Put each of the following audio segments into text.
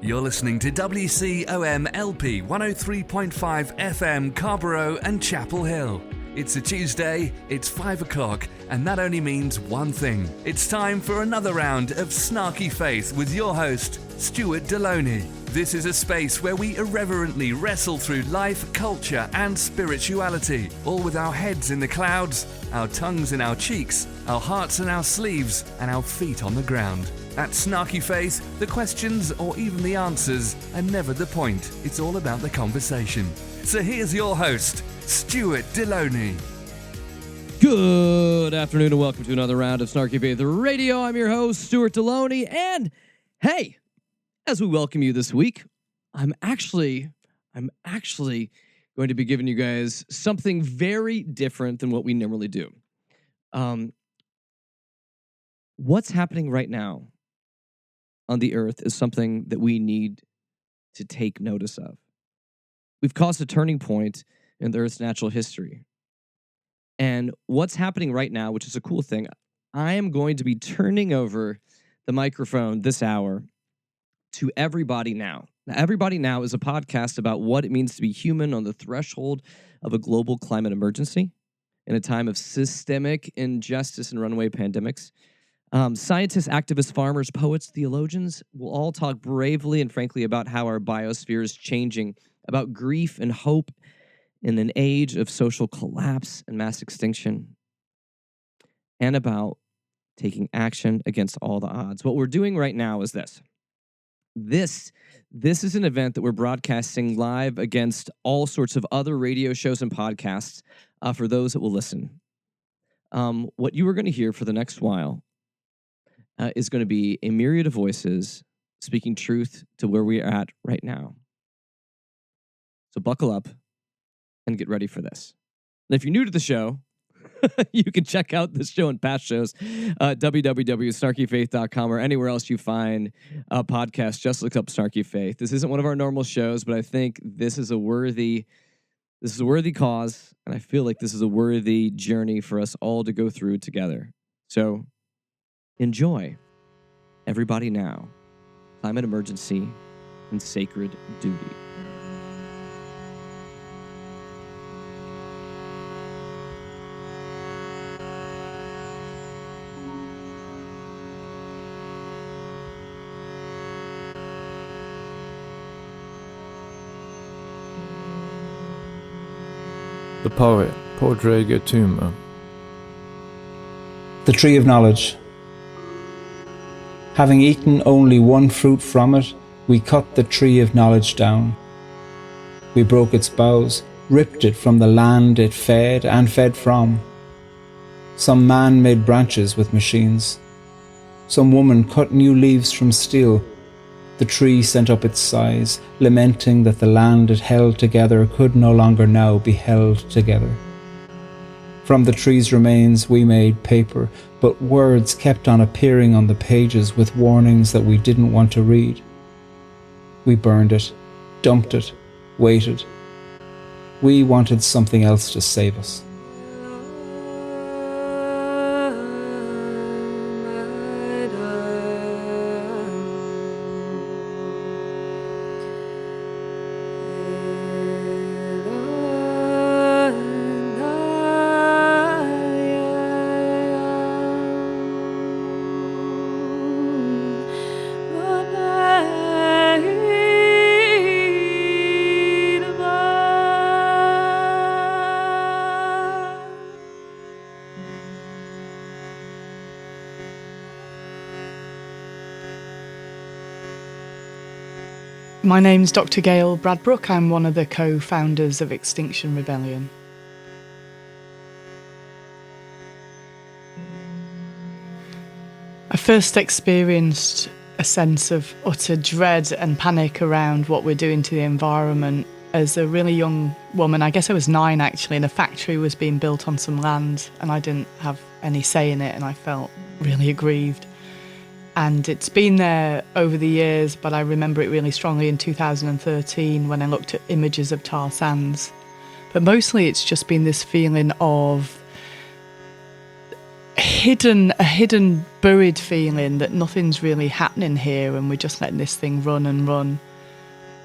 You're listening to WCOM LP 103.5 FM Carborough and Chapel Hill. It's a Tuesday, it's 5 o'clock, and that only means one thing. It's time for another round of Snarky Faith with your host, Stuart Deloney. This is a space where we irreverently wrestle through life, culture, and spirituality, all with our heads in the clouds, our tongues in our cheeks, our hearts in our sleeves, and our feet on the ground. At Snarky Faith, the questions or even the answers are never the point. It's all about the conversation. So here's your host, Stuart Deloney. Good afternoon and welcome to another round of Snarky Faith Radio. I'm your host, Stuart Deloney, and hey, as we welcome you this week, I'm actually going to be giving you guys something very different than what we normally do. What's happening right now on the earth is something that we need to take notice of. We've caused a turning point in the earth's natural history. And what's happening right now, which is a cool thing, I am going to be turning over the microphone this hour to Everybody Now. Now, Everybody Now is a podcast about what it means to be human on the threshold of a global climate emergency in a time of systemic injustice and runaway pandemics. Scientists, activists, farmers, poets, theologians will all talk bravely and frankly about how our biosphere is changing, about grief and hope in an age of social collapse and mass extinction, and about taking action against all the odds. What we're doing right now is this. This is an event that we're broadcasting live against all sorts of other radio shows and podcasts for those that will listen. What you are going to hear for the next while is going to be a myriad of voices speaking truth to where we are at right now. So buckle up and get ready for this. And if you're new to the show, you can check out this show and past shows at www.snarkyfaith.com or anywhere else you find a podcast. Just look up Snarky Faith. This isn't one of our normal shows, but I think this is a worthy cause, and I feel like this is a worthy journey for us all to go through together. So enjoy Everybody Now, Climate Emergency and Sacred Duty. The poet, Podrega Tuma. The tree of knowledge. Having eaten only one fruit from it, we cut the tree of knowledge down. We broke its boughs, ripped it from the land it fed and fed from. Some man made branches with machines. Some woman cut new leaves from steel. The tree sent up its sighs, lamenting that the land it held together could no longer now be held together. From the tree's remains we made paper, but words kept on appearing on the pages with warnings that we didn't want to read. We burned it, dumped it, waited. We wanted something else to save us. My name's Dr. Gail Bradbrook. I'm one of the co-founders of Extinction Rebellion. I first experienced a sense of utter dread and panic around what we're doing to the environment as a really young woman. I guess I was 9 actually, and a factory was being built on some land and I didn't have any say in it, and I felt really aggrieved. And it's been there over the years, but I remember it really strongly in 2013 when I looked at images of tar sands. But mostly it's just been this feeling of hidden buried feeling that nothing's really happening here and we're just letting this thing run and run.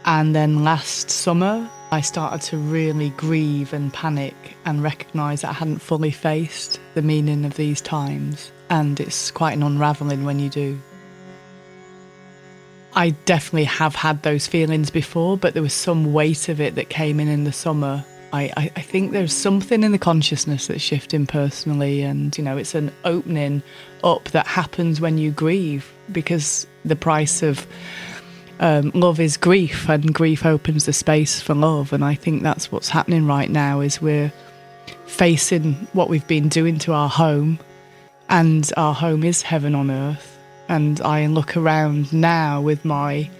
And then last summer, I started to really grieve and panic and recognise that I hadn't fully faced the meaning of these times. And it's quite an unravelling when you do. I definitely have had those feelings before, but there was some weight of it that came in the summer. I think there's something in the consciousness that's shifting personally, and it's an opening up that happens when you grieve, because the price of love is grief, and grief opens the space for love. And I think that's what's happening right now, is we're facing what we've been doing to our home, and our home is heaven on earth. And I look around now with my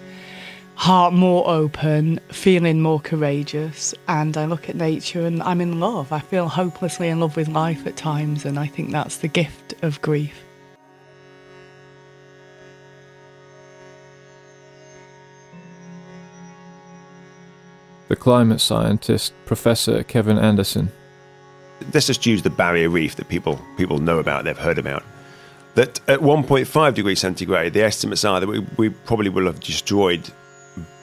heart more open, feeling more courageous, and I look at nature and I'm in love. I feel hopelessly in love with life at times, and I think that's the gift of grief. The climate scientist, Professor Kevin Anderson. Let's just use the barrier reef that people know about, they've heard about. That at 1.5 degrees centigrade, the estimates are that we probably will have destroyed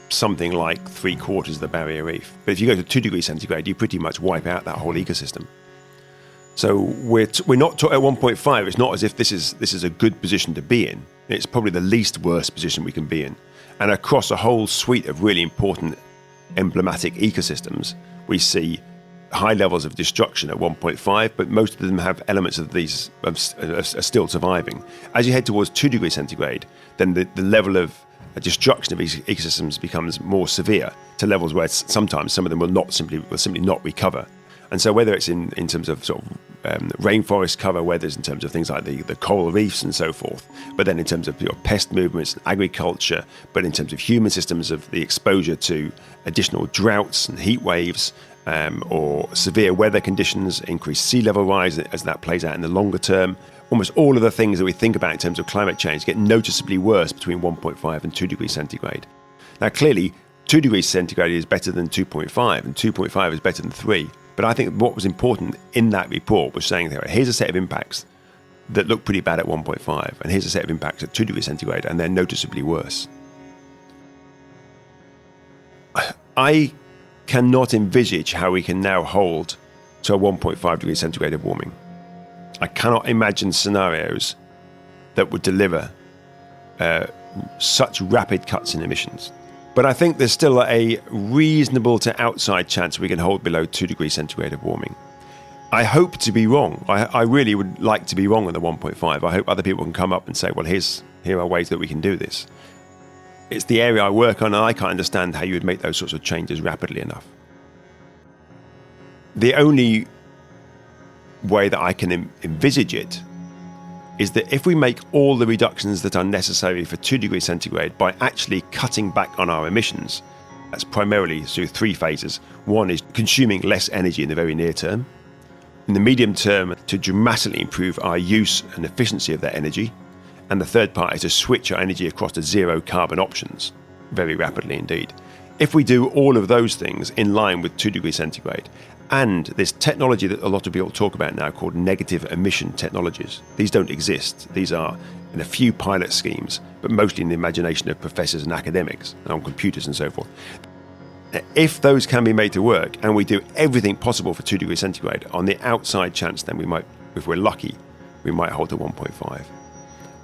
something like 3/4 of the barrier reef. But if you go to 2 degrees centigrade, you pretty much wipe out that whole ecosystem. So we're not at 1.5. It's not as if this is a good position to be in. It's probably the least worst position we can be in. And across a whole suite of really important emblematic ecosystems, we see high levels of destruction at 1.5, but most of them have elements of these are still surviving. As you head towards 2 degrees centigrade, then the level of destruction of these ecosystems becomes more severe, to levels where sometimes some of them will simply not recover. And so whether it's in terms of sort of rainforest cover, whether it's in terms of things like the coral reefs and so forth, but then in terms of pest movements and agriculture, but in terms of human systems, of the exposure to additional droughts and heat waves, or severe weather conditions, increased sea level rise as that plays out in the longer term. Almost all of the things that we think about in terms of climate change get noticeably worse between 1.5 and 2 degrees centigrade. Now, clearly, 2 degrees centigrade is better than 2.5, and 2.5 is better than 3. But I think what was important in that report was saying that here's a set of impacts that look pretty bad at 1.5, and here's a set of impacts at 2 degrees centigrade, and they're noticeably worse. I cannot envisage how we can now hold to a 1.5 degrees centigrade of warming. I cannot imagine scenarios that would deliver such rapid cuts in emissions. But I think there's still a reasonable to outside chance we can hold below 2 degrees centigrade of warming. I hope to be wrong. I really would like to be wrong on the 1.5. I hope other people can come up and say, well, here are ways that we can do this. It's the area I work on, and I can't understand how you would make those sorts of changes rapidly enough. The only way that I can envisage it is that if we make all the reductions that are necessary for 2 degrees centigrade by actually cutting back on our emissions, that's primarily through 3 phases. One is consuming less energy in the very near term. In the medium term, to dramatically improve our use and efficiency of that energy. And the third part is to switch our energy across to zero carbon options very rapidly indeed. If we do all of those things in line with 2 degrees centigrade, and this technology that a lot of people talk about now called negative emission technologies, these don't exist. These are in a few pilot schemes, but mostly in the imagination of professors and academics and on computers and so forth. If those can be made to work, and we do everything possible for 2 degrees centigrade, on the outside chance then we might, if we're lucky, we might hold to 1.5.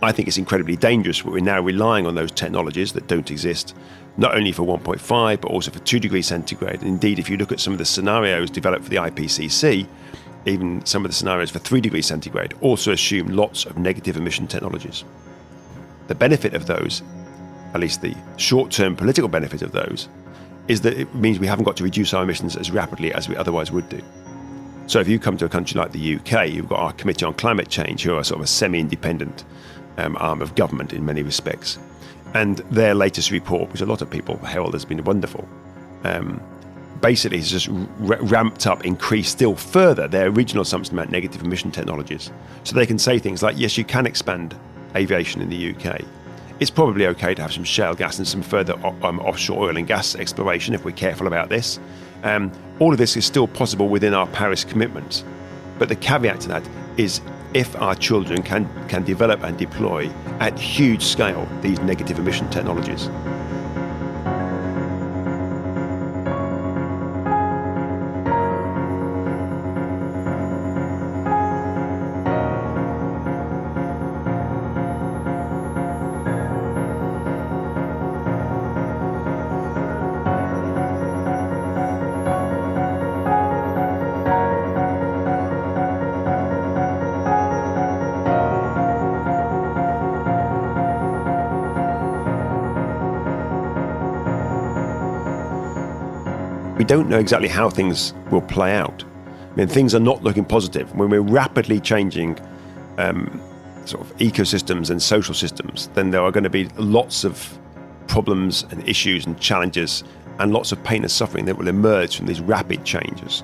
I think it's incredibly dangerous, but we're now relying on those technologies that don't exist, not only for 1.5, but also for 2 degrees centigrade. And indeed, if you look at some of the scenarios developed for the IPCC, even some of the scenarios for 3 degrees centigrade also assume lots of negative emission technologies. The benefit of those, at least the short-term political benefit of those, is that it means we haven't got to reduce our emissions as rapidly as we otherwise would do. So if you come to a country like the UK, you've got our Committee on Climate Change, who are sort of a semi-independent arm of government in many respects. And their latest report, which a lot of people herald has been wonderful, basically has just ramped up, increased still further their original assumption about negative emission technologies. So they can say things like, yes, you can expand aviation in the UK. It's probably okay to have some shale gas and some further offshore oil and gas exploration if we're careful about this. All of this is still possible within our Paris commitments. But the caveat to that is if our children can develop and deploy at huge scale these negative emission technologies. We don't know exactly how things will play out. I mean, things are not looking positive. When we're rapidly changing sort of ecosystems and social systems, then there are going to be lots of problems and issues and challenges and lots of pain and suffering that will emerge from these rapid changes.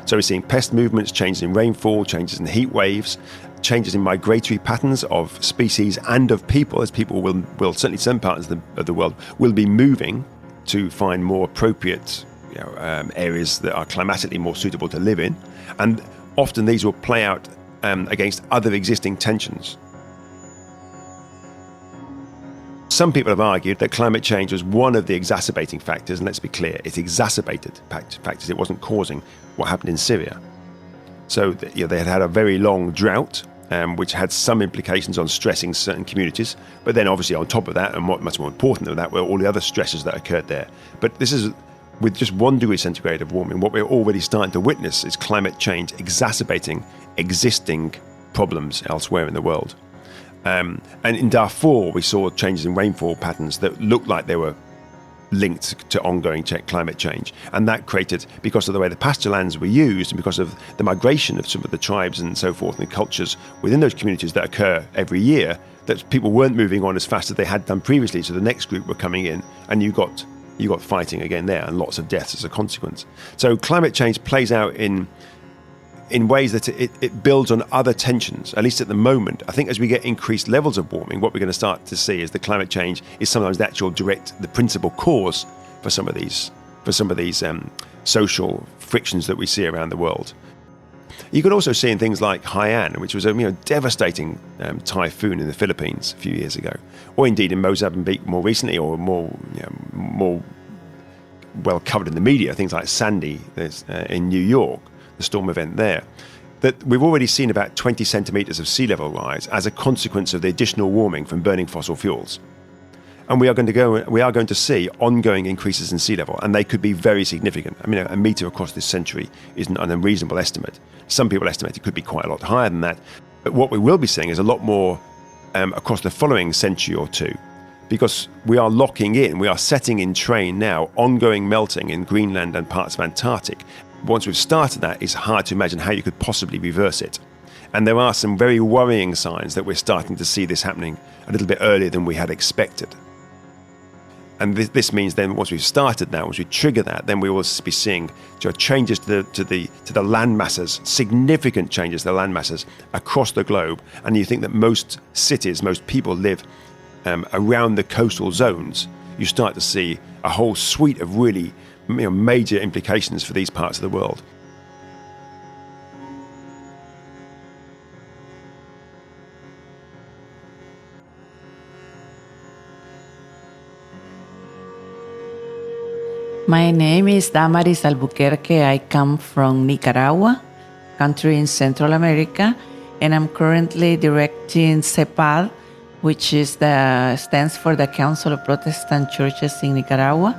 So we're seeing pest movements, changes in rainfall, changes in heat waves, changes in migratory patterns of species and of people, as people will certainly some parts of the world will be moving to find more appropriate areas that are climatically more suitable to live in. And often these will play out against other existing tensions. Some people have argued that climate change was one of the exacerbating factors, and let's be clear, it exacerbated factors. It wasn't causing what happened in Syria. So they had a very long drought, which had some implications on stressing certain communities. But then obviously on top of that, and what much more important than that, were all the other stresses that occurred there. But this is, with just 1 degree centigrade of warming, what we're already starting to witness is climate change exacerbating existing problems elsewhere in the world. And in Darfur, we saw changes in rainfall patterns that looked like they were linked to ongoing climate change. And that created, because of the way the pasture lands were used and because of the migration of some of the tribes and so forth and the cultures within those communities that occur every year, that people weren't moving on as fast as they had done previously. So the next group were coming in, and you got fighting again there and lots of deaths as a consequence. So climate change plays out in ways that it builds on other tensions, at least at the moment. I think as we get increased levels of warming, what we're going to start to see is that climate change is sometimes the principal cause for some of these social frictions that we see around the world. You can also see in things like Haiyan, which was a devastating typhoon in the Philippines a few years ago, or indeed in Mozambique more recently, or more well covered in the media, things like Sandy in New York, the storm event there, that we've already seen about 20 centimetres of sea level rise as a consequence of the additional warming from burning fossil fuels. And we are going to see ongoing increases in sea level, and they could be very significant. I mean, a metre across this century isn't an unreasonable estimate. Some people estimate it could be quite a lot higher than that. But what we will be seeing is a lot more across the following century or two, because we are setting in train now ongoing melting in Greenland and parts of Antarctic. Once we've started that, it's hard to imagine how you could possibly reverse it. And there are some very worrying signs that we're starting to see this happening a little bit earlier than we had expected. And this means then once we've started that, once we trigger that, then we will be seeing changes to the land masses, significant changes to the land masses across the globe. And you think that most cities, most people live around the coastal zones, you start to see a whole suite of really major implications for these parts of the world. My name is Damaris Albuquerque. I come from Nicaragua, country in Central America, and I'm currently directing CEPAD, which stands for the Council of Protestant Churches in Nicaragua.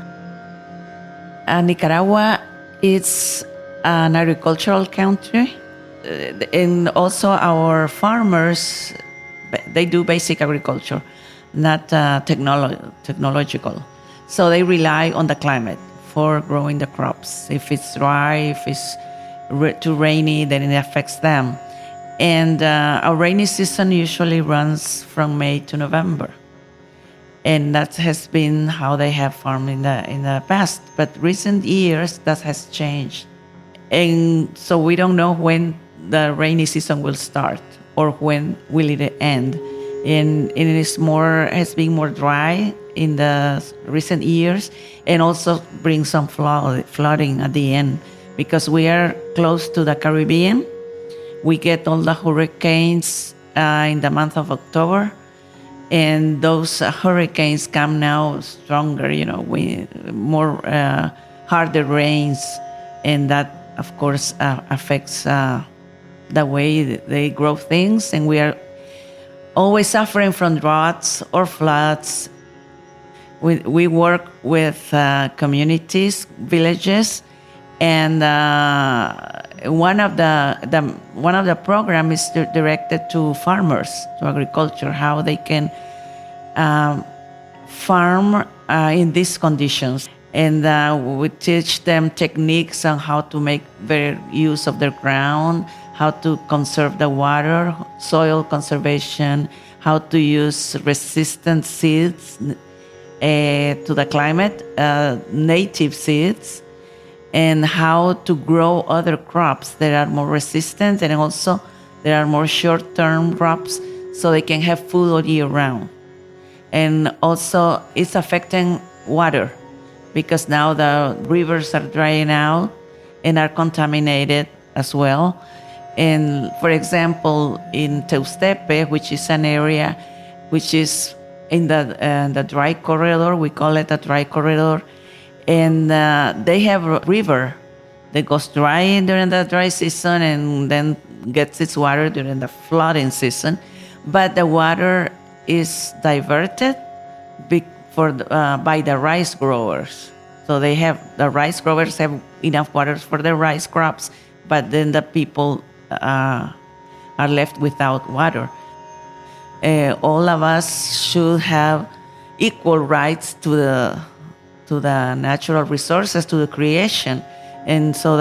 Nicaragua is an agricultural country, and also our farmers, they do basic agriculture, not technological. So they rely on the climate for growing the crops. If it's dry, if it's too rainy, then it affects them. And our rainy season usually runs from May to November. And that has been how they have farmed in the past. But recent years, that has changed. And so we don't know when the rainy season will start or when will it end. And it has been more dry in the recent years, and also bring some flooding at the end, because we are close to the Caribbean. We get all the hurricanes in the month of October, and those hurricanes come now stronger, with more harder rains, and that, of course, affects the way they grow things, and we are always suffering from droughts or floods. We work with communities, villages, and one of the program is directed to farmers, to agriculture, how they can farm in these conditions. And we teach them techniques on how to make better use of their ground, how to conserve the water, soil conservation, how to use resistant seeds to the climate, native seeds, and how to grow other crops that are more resistant, and also there are more short-term crops so they can have food all year round. And also it's affecting water, because now the rivers are drying out and are contaminated as well. And for example, in Teustepe, which is an area which is in the dry corridor, we call it a dry corridor, and they have a river that goes dry during the dry season and then gets its water during the flooding season. But the water is diverted by the rice growers. So the rice growers have enough water for their rice crops, but then the people are left without water. All of us should have equal rights to the natural resources, to the creation, and so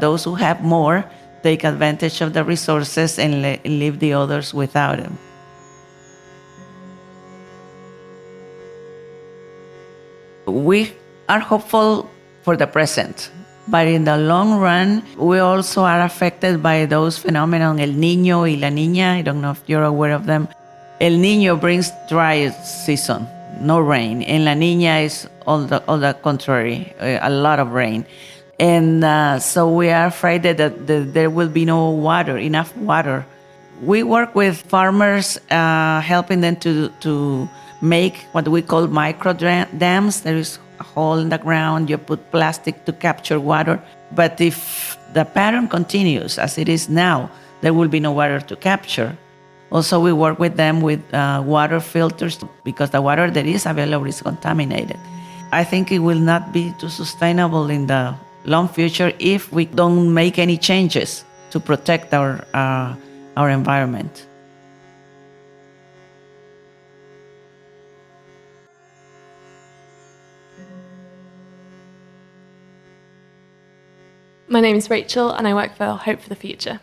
those who have more take advantage of the resources and leave the others without them. We are hopeful for the present, but in the long run, we also are affected by those phenomena, El Niño y La Niña. I don't know if you're aware of them. El Niño brings dry season, no rain, and La Niña is all the contrary, a lot of rain. And so we are afraid that there will be no water, enough water. We work with farmers, helping them to make what we call micro dams. There is a hole in the ground, you put plastic to capture water. But if the pattern continues as it is now, there will be no water to capture. Also, we work with them with water filters, because the water that is available is contaminated. I think it will not be too sustainable in the long future if we don't make any changes to protect our environment. My name is Rachel and I work for Hope for the Future.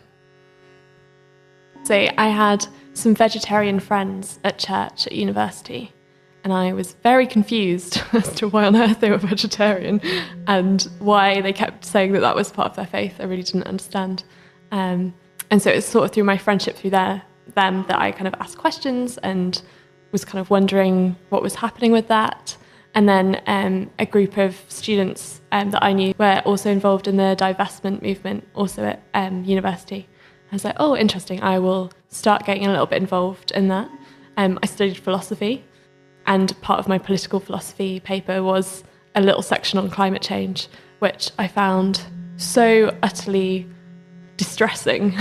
So I had some vegetarian friends at church at university, and I was very confused as to why on earth they were vegetarian and why they kept saying that was part of their faith. I really didn't understand. And so it was sort of through my friendship through them that I kind of asked questions and was kind of wondering what was happening with that. And then a group of students that I knew were also involved in the divestment movement, also at university. I was like, oh, interesting. I will start getting a little bit involved in that. I studied philosophy, and part of my political philosophy paper was a little section on climate change, which I found so utterly distressing.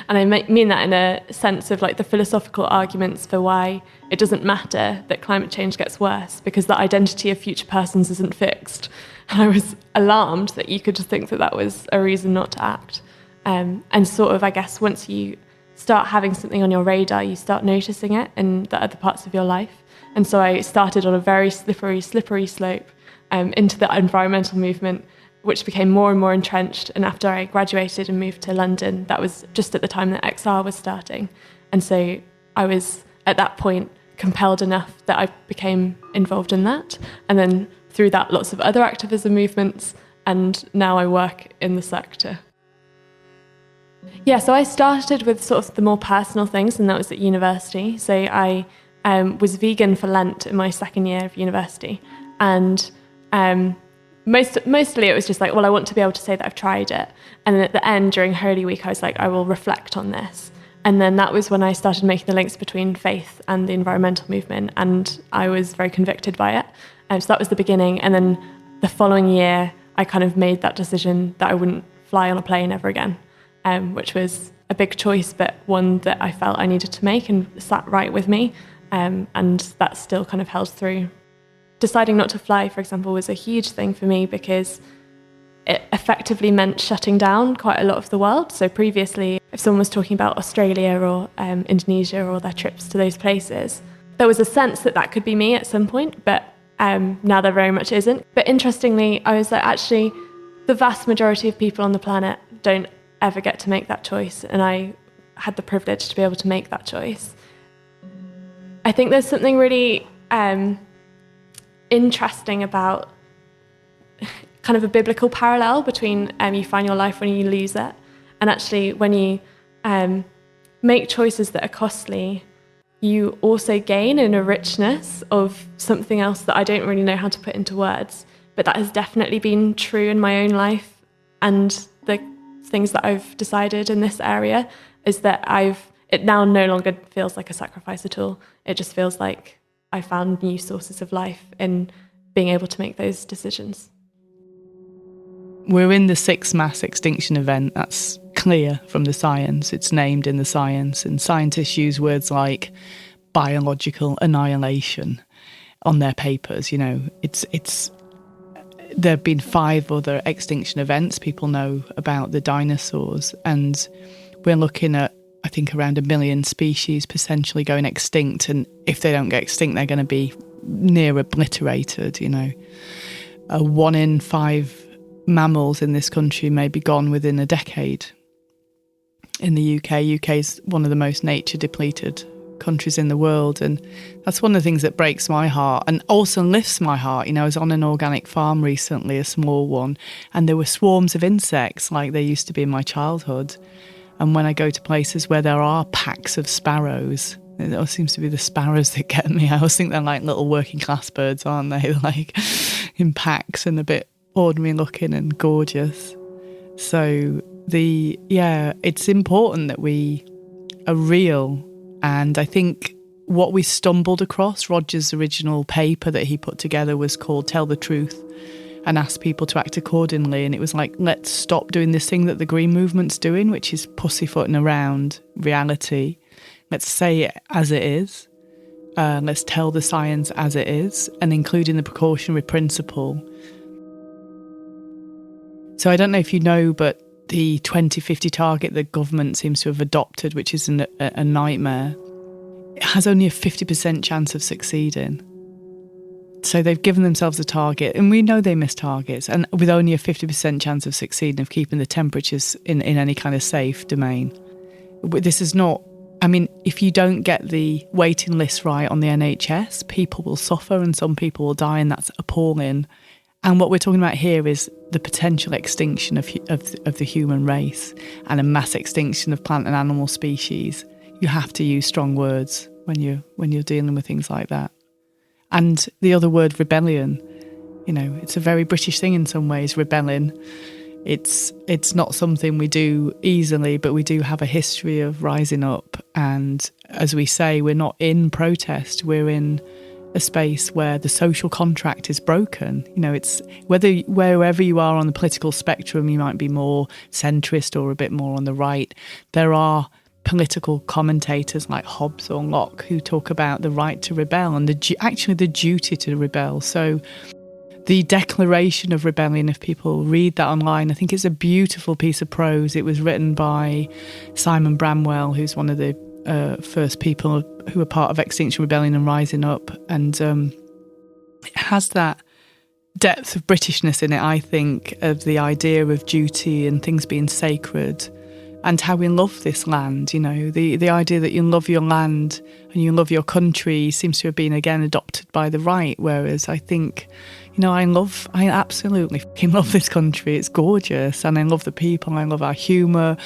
And I mean that in a sense of like the philosophical arguments for why it doesn't matter that climate change gets worse, because the identity of future persons isn't fixed. And I was alarmed that you could just think that was a reason not to act. And sort of, I guess, once you start having something on your radar, you start noticing it in the other parts of your life. And so I started on a very slippery slope into the environmental movement, which became more and more entrenched. And after I graduated and moved to London, that was just at the time that XR was starting. And so I was, at that point, compelled enough that I became involved in that. And then through that, lots of other activism movements. And now I work in the sector. Yeah, so I started with sort of the more personal things, and that was at university. So I was vegan for Lent in my second year of university. And mostly it was just like, well, I want to be able to say that I've tried it. And then at the end, during Holy Week, I was like, I will reflect on this. And then that was when I started making the links between faith and the environmental movement, and I was very convicted by it. So that was the beginning. And then the following year, I kind of made that decision that I wouldn't fly on a plane ever again, which was a big choice, but one that I felt I needed to make and sat right with me. And that still kind of held through. Deciding not to fly, for example, was a huge thing for me because it effectively meant shutting down quite a lot of the world. So previously, if someone was talking about Australia or Indonesia or their trips to those places, there was a sense that that could be me at some point, but now there very much isn't. But interestingly, I was like, actually, the vast majority of people on the planet don't ever get to make that choice, and I had the privilege to be able to make that choice. I think there's something really interesting about kind of a biblical parallel between you find your life when you lose it, and actually when you make choices that are costly, you also gain in a richness of something else that I don't really know how to put into words, but that has definitely been true in my own life. And the things that I've decided in this area is that it now no longer feels like a sacrifice at all. It just feels like I found new sources of life in being able to make those decisions. We're in the sixth mass extinction event. That's clear from the science. It's named in the science, and scientists use words like biological annihilation on their papers. You know, there have been 5 other extinction events. People know about the dinosaurs, and we're looking at, I think, around 1 million species potentially going extinct. And if they don't get extinct, they're going to be near obliterated. You know, 1 in 5 mammals in this country may be gone within a decade. In the UK is one of the most nature depleted countries in the world, and that's one of the things that breaks my heart and also lifts my heart. You know, I was on an organic farm recently, a small one, and there were swarms of insects like there used to be in my childhood. And when I go to places where there are packs of sparrows, it always seems to be the sparrows that get me. I always think they're like little working class birds, aren't they? Like in packs and a bit ordinary looking and gorgeous. So it's important that we are real. And I think what we stumbled across, Roger's original paper that he put together was called Tell the Truth, and asked people to act accordingly. And it was like, let's stop doing this thing that the Green Movement's doing, which is pussyfooting around reality. Let's say it as it is. Let's tell the science as it is, and including the precautionary principle. So I don't know if you know, but the 2050 target that government seems to have adopted, which is a nightmare, it has only a 50% chance of succeeding. So they've given themselves a target, and we know they miss targets, and with only a 50% chance of succeeding, of keeping the temperatures in any kind of safe domain. This is not, I mean, if you don't get the waiting list right on the NHS, people will suffer and some people will die, and that's appalling. And what we're talking about here is the potential extinction of the human race and a mass extinction of plant and animal species. You have to use strong words when you're dealing with things like that. And the other word, rebellion, you know, it's a very British thing in some ways, rebelling. It's not something we do easily, but we do have a history of rising up. And as we say, we're not in protest, we're in a space where the social contract is broken. You know, it's wherever you are on the political spectrum, you might be more centrist or a bit more on the right. There are political commentators like Hobbes or Locke who talk about the right to rebel and actually the duty to rebel. So the Declaration of Rebellion, if people read that online, I think it's a beautiful piece of prose. It was written by Simon Bramwell, who's one of the first people who were part of Extinction Rebellion and Rising Up, and it has that depth of Britishness in it, I think, of the idea of duty and things being sacred and how we love this land. You know, the idea that you love your land and you love your country seems to have been again adopted by the right, whereas I think, you know, I absolutely fucking love this country. It's gorgeous, and I love the people. I love our humour.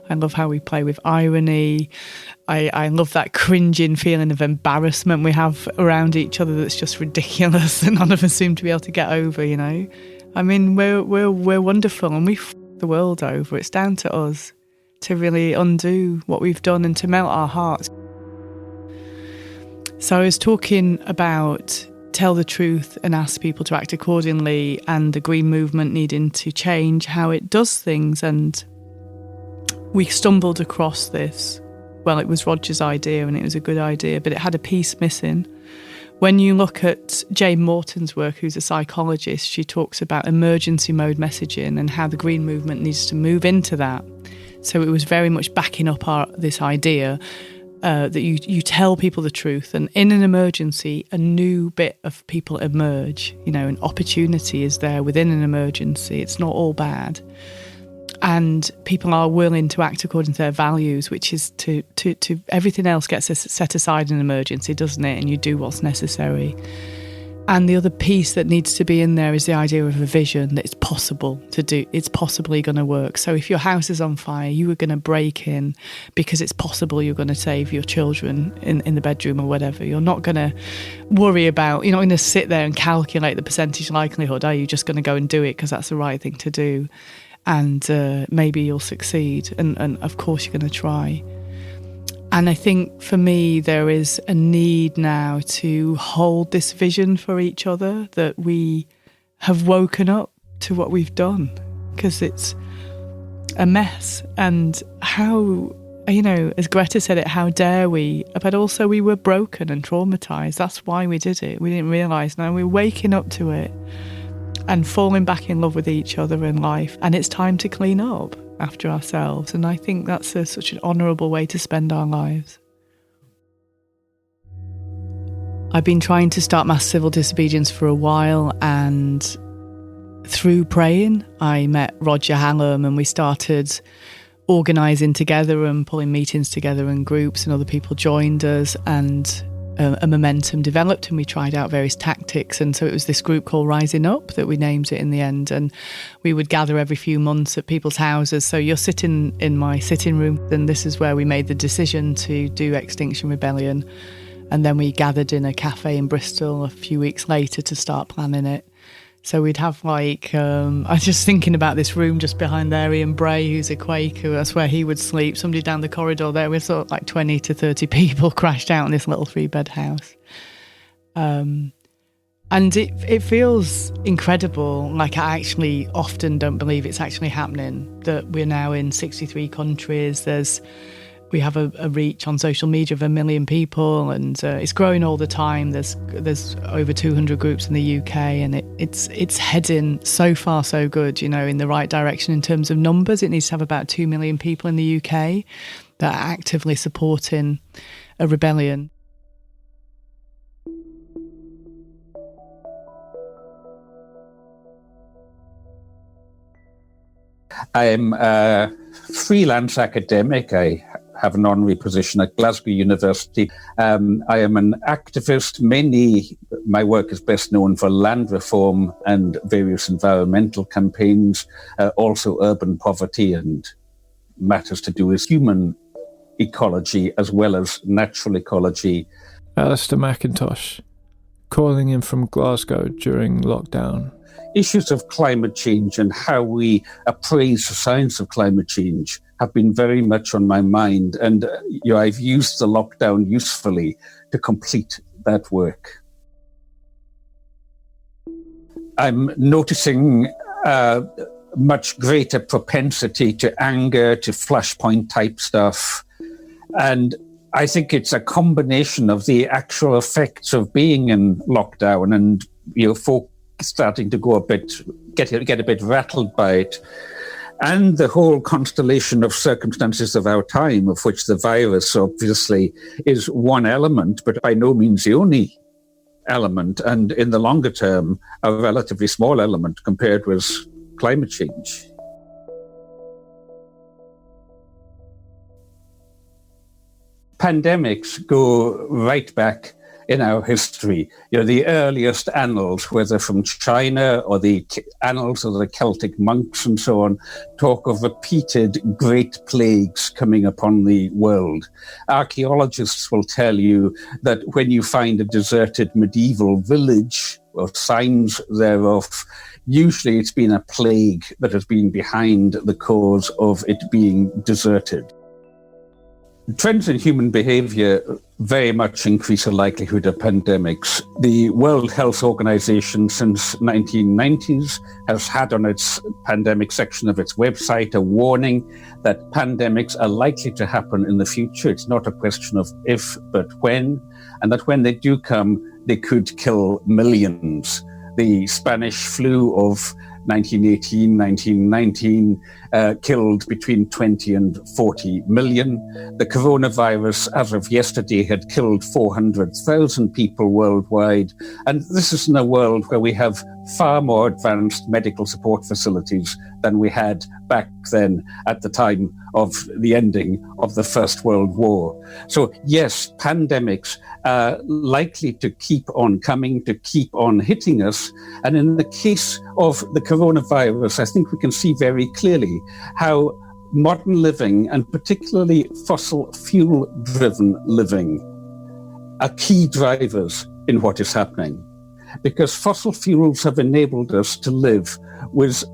I love how we play with irony. I love that cringing feeling of embarrassment we have around each other that's just ridiculous and none of us seem to be able to get over, you know. I mean, we're wonderful, and we f the world over. It's down to us to really undo what we've done and to melt our hearts. So I was talking about tell the truth and ask people to act accordingly, and the green movement needing to change how it does things. And we stumbled across this. Well, it was Roger's idea and it was a good idea, but it had a piece missing. When you look at Jane Morton's work, who's a psychologist, she talks about emergency mode messaging and how the green movement needs to move into that. So it was very much backing up this idea that you tell people the truth, and in an emergency, a new bit of people emerge. You know, an opportunity is there within an emergency. It's not all bad. And people are willing to act according to their values, which is to everything else gets set aside in an emergency, doesn't it? And you do what's necessary. And the other piece that needs to be in there is the idea of a vision that it's possible to do. It's possibly going to work. So if your house is on fire, you are going to break in because it's possible you're going to save your children in the bedroom or whatever. You're not going to worry about, you're not going to sit there and calculate the percentage likelihood, are you? Just going to go and do it because that's the right thing to do. And maybe you'll succeed. And of course you're going to try. And I think for me, there is a need now to hold this vision for each other, that we have woken up to what we've done, because it's a mess. And how, you know, as Greta said it, how dare we? But also we were broken and traumatised. That's why we did it. We didn't realise. Now we're waking up to it and falling back in love with each other in life. And it's time to clean up after ourselves. And I think that's such an honourable way to spend our lives. I've been trying to start mass civil disobedience for a while, and through praying, I met Roger Hallam and we started organising together and pulling meetings together in groups, and other people joined us, and a momentum developed, and we tried out various tactics. And so it was this group called Rising Up that we named it in the end, and we would gather every few months at people's houses. So you're sitting in my sitting room, and this is where we made the decision to do Extinction Rebellion. And then we gathered in a cafe in Bristol a few weeks later to start planning it. So we'd have like, I was just thinking about this room just behind there, Ian Bray, who's a Quaker, that's where he would sleep. Somebody down the corridor there, we thought like 20 to 30 people crashed out in this little 3-bed house. And it feels incredible. Like, I actually often don't believe it's actually happening, that we're now in 63 countries. We have a reach on social media of 1 million people, and it's growing all the time. There's over 200 groups in the UK, and it's heading so far so good, you know, in the right direction in terms of numbers. It needs to have about 2 million people in the UK that are actively supporting a rebellion. I'm a freelance academic. I have an honorary position at Glasgow University. I am an activist. My work is best known for land reform and various environmental campaigns, also urban poverty and matters to do with human ecology as well as natural ecology. Alistair McIntosh, calling in from Glasgow during lockdown. Issues of climate change and how we appraise the science of climate change have been very much on my mind, and I've used the lockdown usefully to complete that work. I'm noticing a much greater propensity to anger, to flashpoint type stuff, and I think it's a combination of the actual effects of being in lockdown and folk starting to go get a bit rattled by it, and the whole constellation of circumstances of our time, of which the virus obviously is one element, but by no means the only element, and in the longer term, a relatively small element compared with climate change. Pandemics go right back in our history. The earliest annals, whether from China or the annals of the Celtic monks and so on, talk of repeated great plagues coming upon the world. Archaeologists will tell you that when you find a deserted medieval village or signs thereof, usually it's been a plague that has been behind the cause of it being deserted. Trends in human behavior very much increase the likelihood of pandemics. The World Health Organization since 1990s has had on its pandemic section of its website a warning that pandemics are likely to happen in the future. It's not a question of if, but when, and that when they do come, they could kill millions. The Spanish flu of 1918, 1919 killed between 20 and 40 million. The coronavirus, as of yesterday, had killed 400,000 people worldwide. And this is in a world where we have far more advanced medical support facilities than we had back then at the time of the ending of the First World War. So yes, pandemics are likely to keep on coming, to keep on hitting us. And in the case of the coronavirus, I think we can see very clearly how modern living, and particularly fossil fuel-driven living, are key drivers in what is happening. Because fossil fuels have enabled us to live with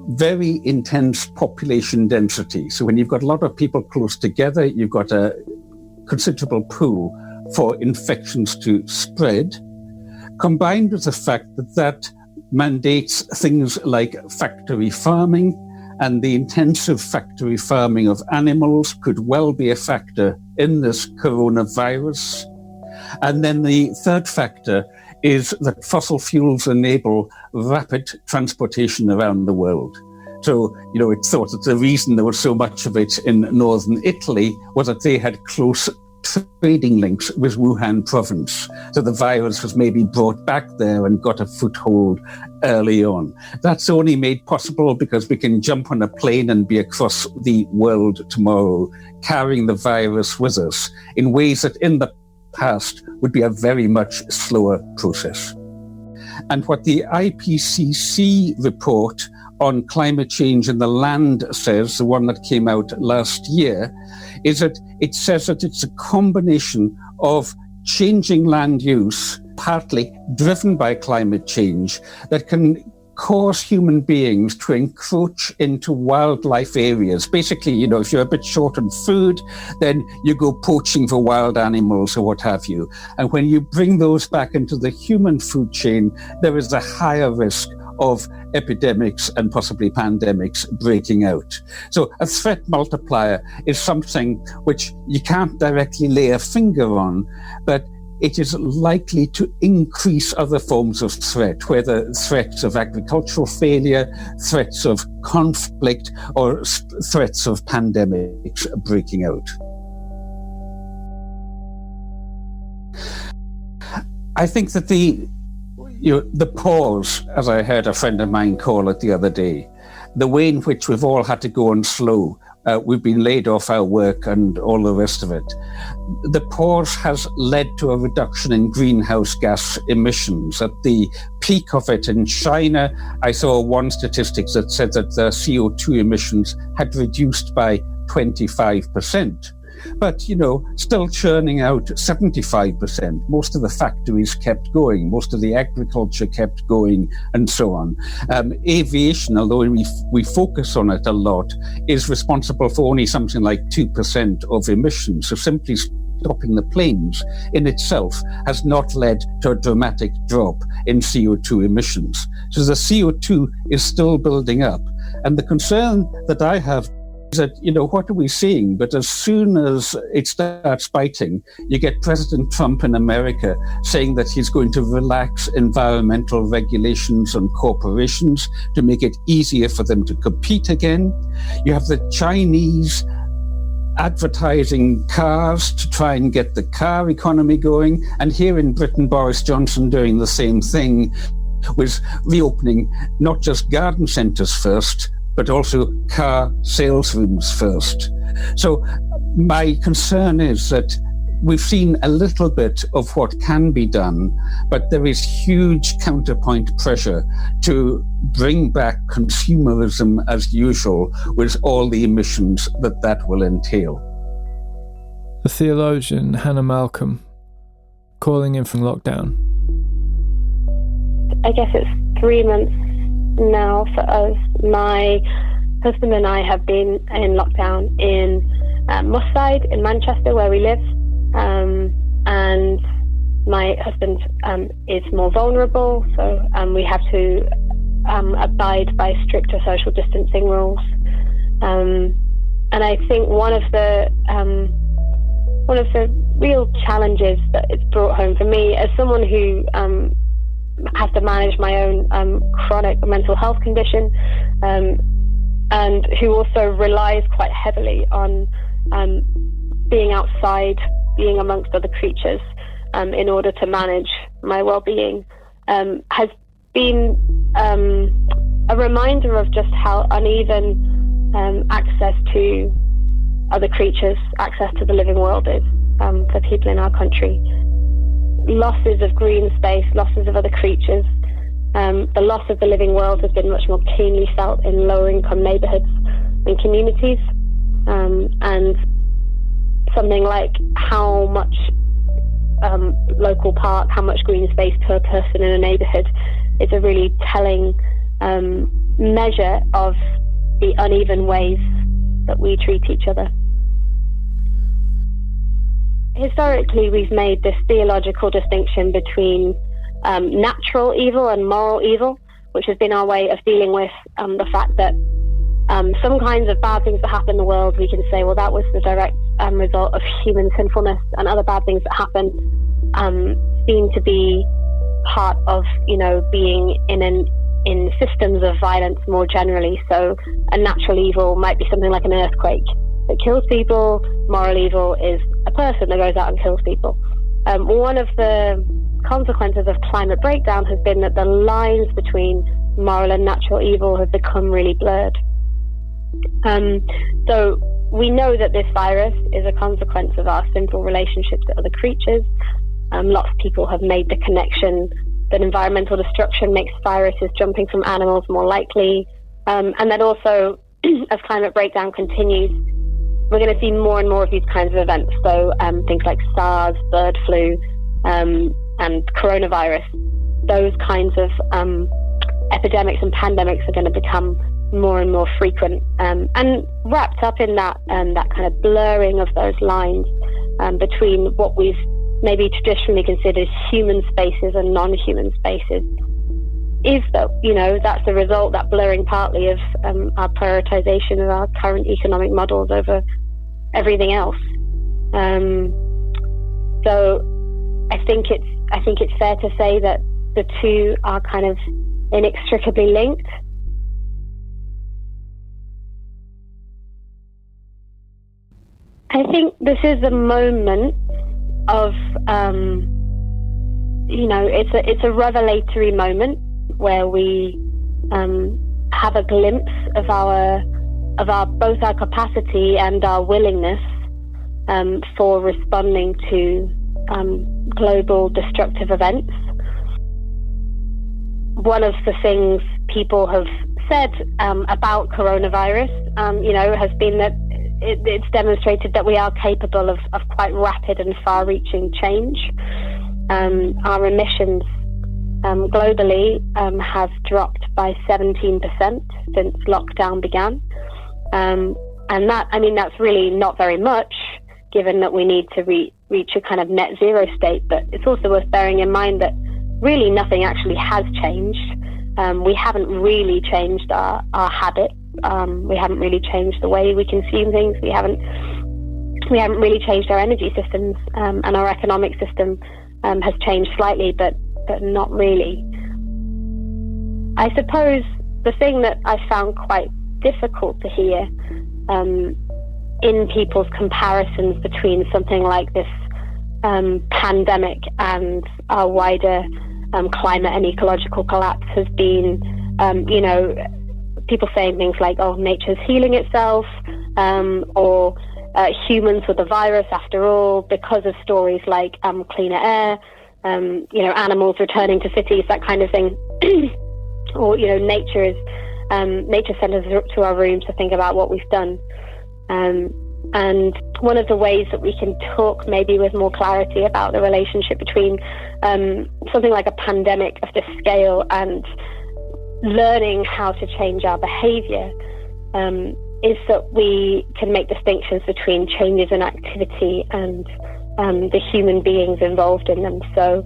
very intense population density. So when you've got a lot of people close together, you've got a considerable pool for infections to spread, combined with the fact that that mandates things like factory farming, and the intensive factory farming of animals could well be a factor in this coronavirus. And then the third factor is that fossil fuels enable rapid transportation around the world. So, it's thought that the reason there was so much of it in northern Italy was that they had close trading links with Wuhan province. So the virus was maybe brought back there and got a foothold early on. That's only made possible because we can jump on a plane and be across the world tomorrow, carrying the virus with us in ways that in the past would be a very much slower process. And what the IPCC report on climate change in the land says, the one that came out last year, is that it says that it's a combination of changing land use, partly driven by climate change, that can cause human beings to encroach into wildlife areas. Basically, if you're a bit short on food, then you go poaching for wild animals or what have you. And when you bring those back into the human food chain, there is a higher risk of epidemics and possibly pandemics breaking out. So a threat multiplier is something which you can't directly lay a finger on, but it is likely to increase other forms of threat, whether threats of agricultural failure, threats of conflict, or threats of pandemics breaking out. I think that the pause, as I heard a friend of mine call it the other day, the way in which we've all had to go on slow, we've been laid off our work and all the rest of it. The pause has led to a reduction in greenhouse gas emissions. At the peak of it in China, I saw one statistic that said that the CO2 emissions had reduced by 25%. But, still churning out 75%. Most of the factories kept going. Most of the agriculture kept going, and so on. Aviation, although we focus on it a lot, is responsible for only something like 2% of emissions. So simply stopping the planes in itself has not led to a dramatic drop in CO2 emissions. So the CO2 is still building up. And the concern that I have that, what are we seeing? But as soon as it starts biting, you get President Trump in America saying that he's going to relax environmental regulations on corporations to make it easier for them to compete again. You have the Chinese advertising cars to try and get the car economy going. And here in Britain, Boris Johnson doing the same thing, with reopening not just garden centres first, but also car sales rooms first. So my concern is that we've seen a little bit of what can be done, but there is huge counterpoint pressure to bring back consumerism as usual with all the emissions that will entail. The theologian Hannah Malcolm, calling in from lockdown. I guess it's 3 months now for us. My husband and I have been in lockdown in Mustside in Manchester, where we live, and my husband is more vulnerable, so we have to abide by stricter social distancing rules. And I think one of the real challenges that it's brought home for me, as someone who has to manage my own chronic mental health condition, and who also relies quite heavily on being outside, being amongst other creatures in order to manage my well-being, has been a reminder of just how uneven access to other creatures, access to the living world is for people in our country. Losses of green space, losses of other creatures, the loss of the living world has been much more keenly felt in lower income neighbourhoods and communities, and something like how much local park, how much green space per person in a neighbourhood is a really telling measure of the uneven ways that we treat each other. Historically, we've made this theological distinction between natural evil and moral evil, which has been our way of dealing with the fact that some kinds of bad things that happen in the world, we can say, well, that was the direct result of human sinfulness, and other bad things that happen seem to be part of, being in systems of violence more generally. So a natural evil might be something like an earthquake that kills people. Moral evil is a person that goes out and kills people. One of the consequences of climate breakdown has been that the lines between moral and natural evil have become really blurred. So we know that this virus is a consequence of our sinful relationships to other creatures. Lots of people have made the connection that environmental destruction makes viruses jumping from animals more likely, and that also, as climate breakdown continues, we're going to see more and more of these kinds of events. So things like SARS, bird flu, and coronavirus, those kinds of epidemics and pandemics are going to become more and more frequent, and wrapped up in that kind of blurring of those lines between what we've maybe traditionally considered human spaces and non-human spaces. Is that, that's the result, that blurring partly of our prioritization of our current economic models over everything else. So I think it's fair to say that the two are kind of inextricably linked. I think this is a moment of, it's a revelatory moment where we have a glimpse of both our capacity and our willingness for responding to global destructive events. One of the things people have said about coronavirus, has been that it's demonstrated that we are capable of quite rapid and far-reaching change. Our emissions globally have dropped by 17% since lockdown began. And that's really not very much, given that we need to reach a kind of net zero state. But it's also worth bearing in mind that really nothing actually has changed. We haven't really changed our habits. We haven't really changed the way we consume things. We haven't really changed our energy systems, and our economic system has changed slightly, but not really. I suppose the thing that I found quite difficult to hear in people's comparisons between something like this pandemic and our wider climate and ecological collapse has been, people saying things like, oh, nature's healing itself, or humans with the virus after all, because of stories like cleaner air, animals returning to cities, that kind of thing. Or, nature sends us to our rooms to think about what we've done. And one of the ways that we can talk maybe with more clarity about the relationship between something like a pandemic of this scale and learning how to change our behavior is that we can make distinctions between changes in activity and the human beings involved in them. So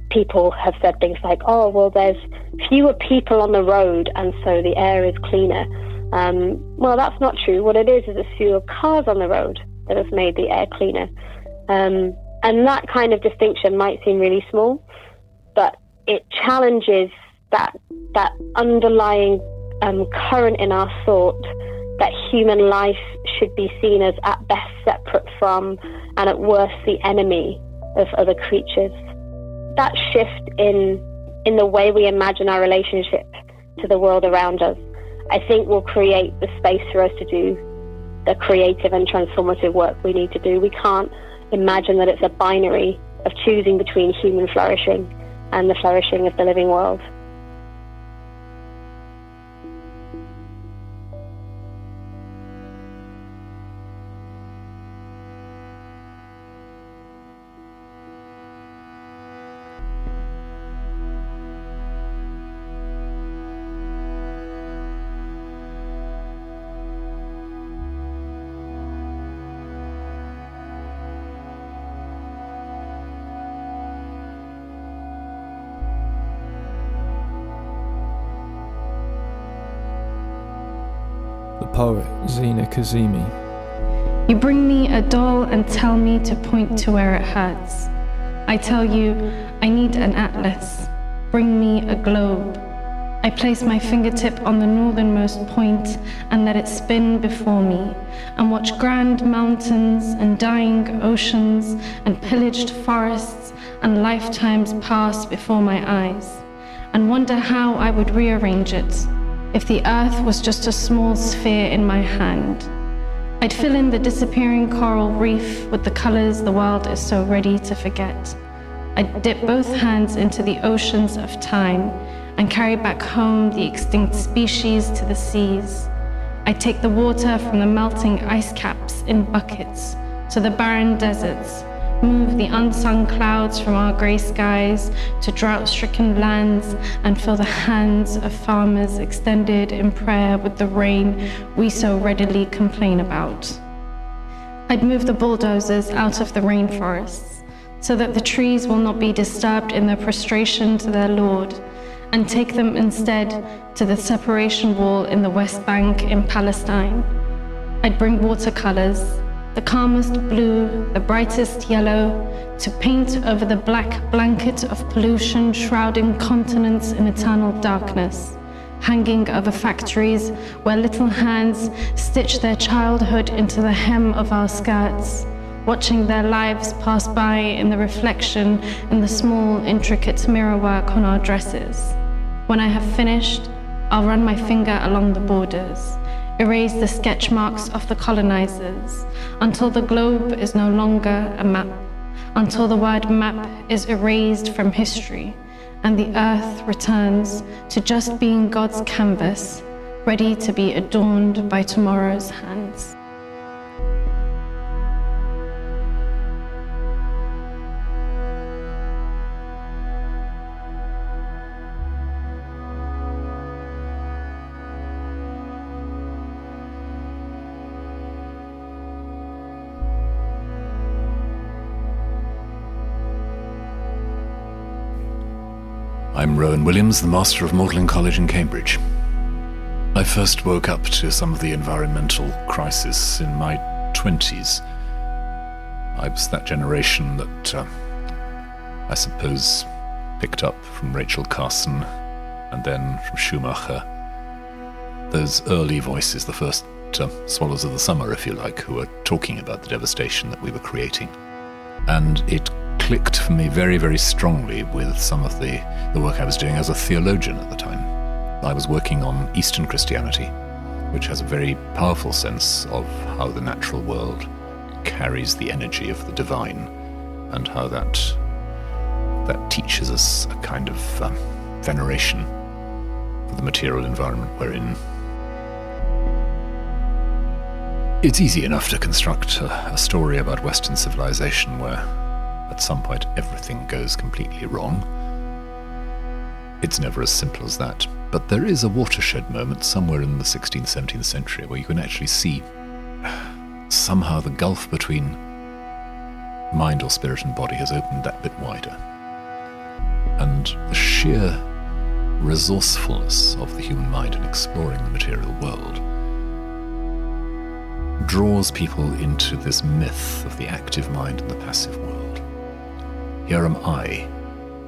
people have said things like, oh, well, there's fewer people on the road and so the air is cleaner. Well, that's not true. What it is there's fewer cars on the road that have made the air cleaner. And that kind of distinction might seem really small, but it challenges that underlying current in our thought that human life should be seen as at best separate from and at worst the enemy of other creatures. That shift in the way we imagine our relationship to the world around us, I think, will create the space for us to do the creative and transformative work we need to do. We can't imagine that it's a binary of choosing between human flourishing and the flourishing of the living world. Poet Zina Kazemi. You bring me a doll and tell me to point to where it hurts. I tell you, I need an atlas. Bring me a globe. I place my fingertip on the northernmost point and let it spin before me, and watch grand mountains and dying oceans and pillaged forests and lifetimes pass before my eyes, and wonder how I would rearrange it if the earth was just a small sphere in my hand. I'd fill in the disappearing coral reef with the colors the world is so ready to forget. I'd dip both hands into the oceans of time and carry back home the extinct species to the seas. I'd take the water from the melting ice caps in buckets to the barren deserts, move the unsung clouds from our gray skies to drought-stricken lands, and fill the hands of farmers extended in prayer with the rain we so readily complain about. I'd move the bulldozers out of the rainforests so that the trees will not be disturbed in their prostration to their Lord, and take them instead to the separation wall in the West Bank in Palestine. I'd bring watercolors, the calmest blue, the brightest yellow, to paint over the black blanket of pollution shrouding continents in eternal darkness, hanging over factories where little hands stitch their childhood into the hem of our skirts, watching their lives pass by in the reflection in the small, intricate mirrorwork on our dresses. When I have finished, I'll run my finger along the borders, erase the sketch marks of the colonizers, until the globe is no longer a map, until the word map is erased from history, and the earth returns to just being God's canvas, ready to be adorned by tomorrow's hands. I'm Rowan Williams, the Master of Magdalen College in Cambridge. I first woke up to some of the environmental crisis in my 20s. I was that generation that, I suppose, picked up from Rachel Carson and then from Schumacher. Those early voices, the first swallows of the summer, if you like, who were talking about the devastation that we were creating. And it clicked for me very, very strongly with some of the work I was doing as a theologian at the time. I was working on Eastern Christianity, which has a very powerful sense of how the natural world carries the energy of the divine, and how that teaches us a kind of veneration for the material environment we're in. It's easy enough to construct a story about Western civilization where at some point everything goes completely wrong. It's never as simple as that. But there is a watershed moment somewhere in the 16th, 17th century where you can actually see somehow the gulf between mind or spirit and body has opened that bit wider. And the sheer resourcefulness of the human mind in exploring the material world draws people into this myth of the active mind and the passive world. Here am I,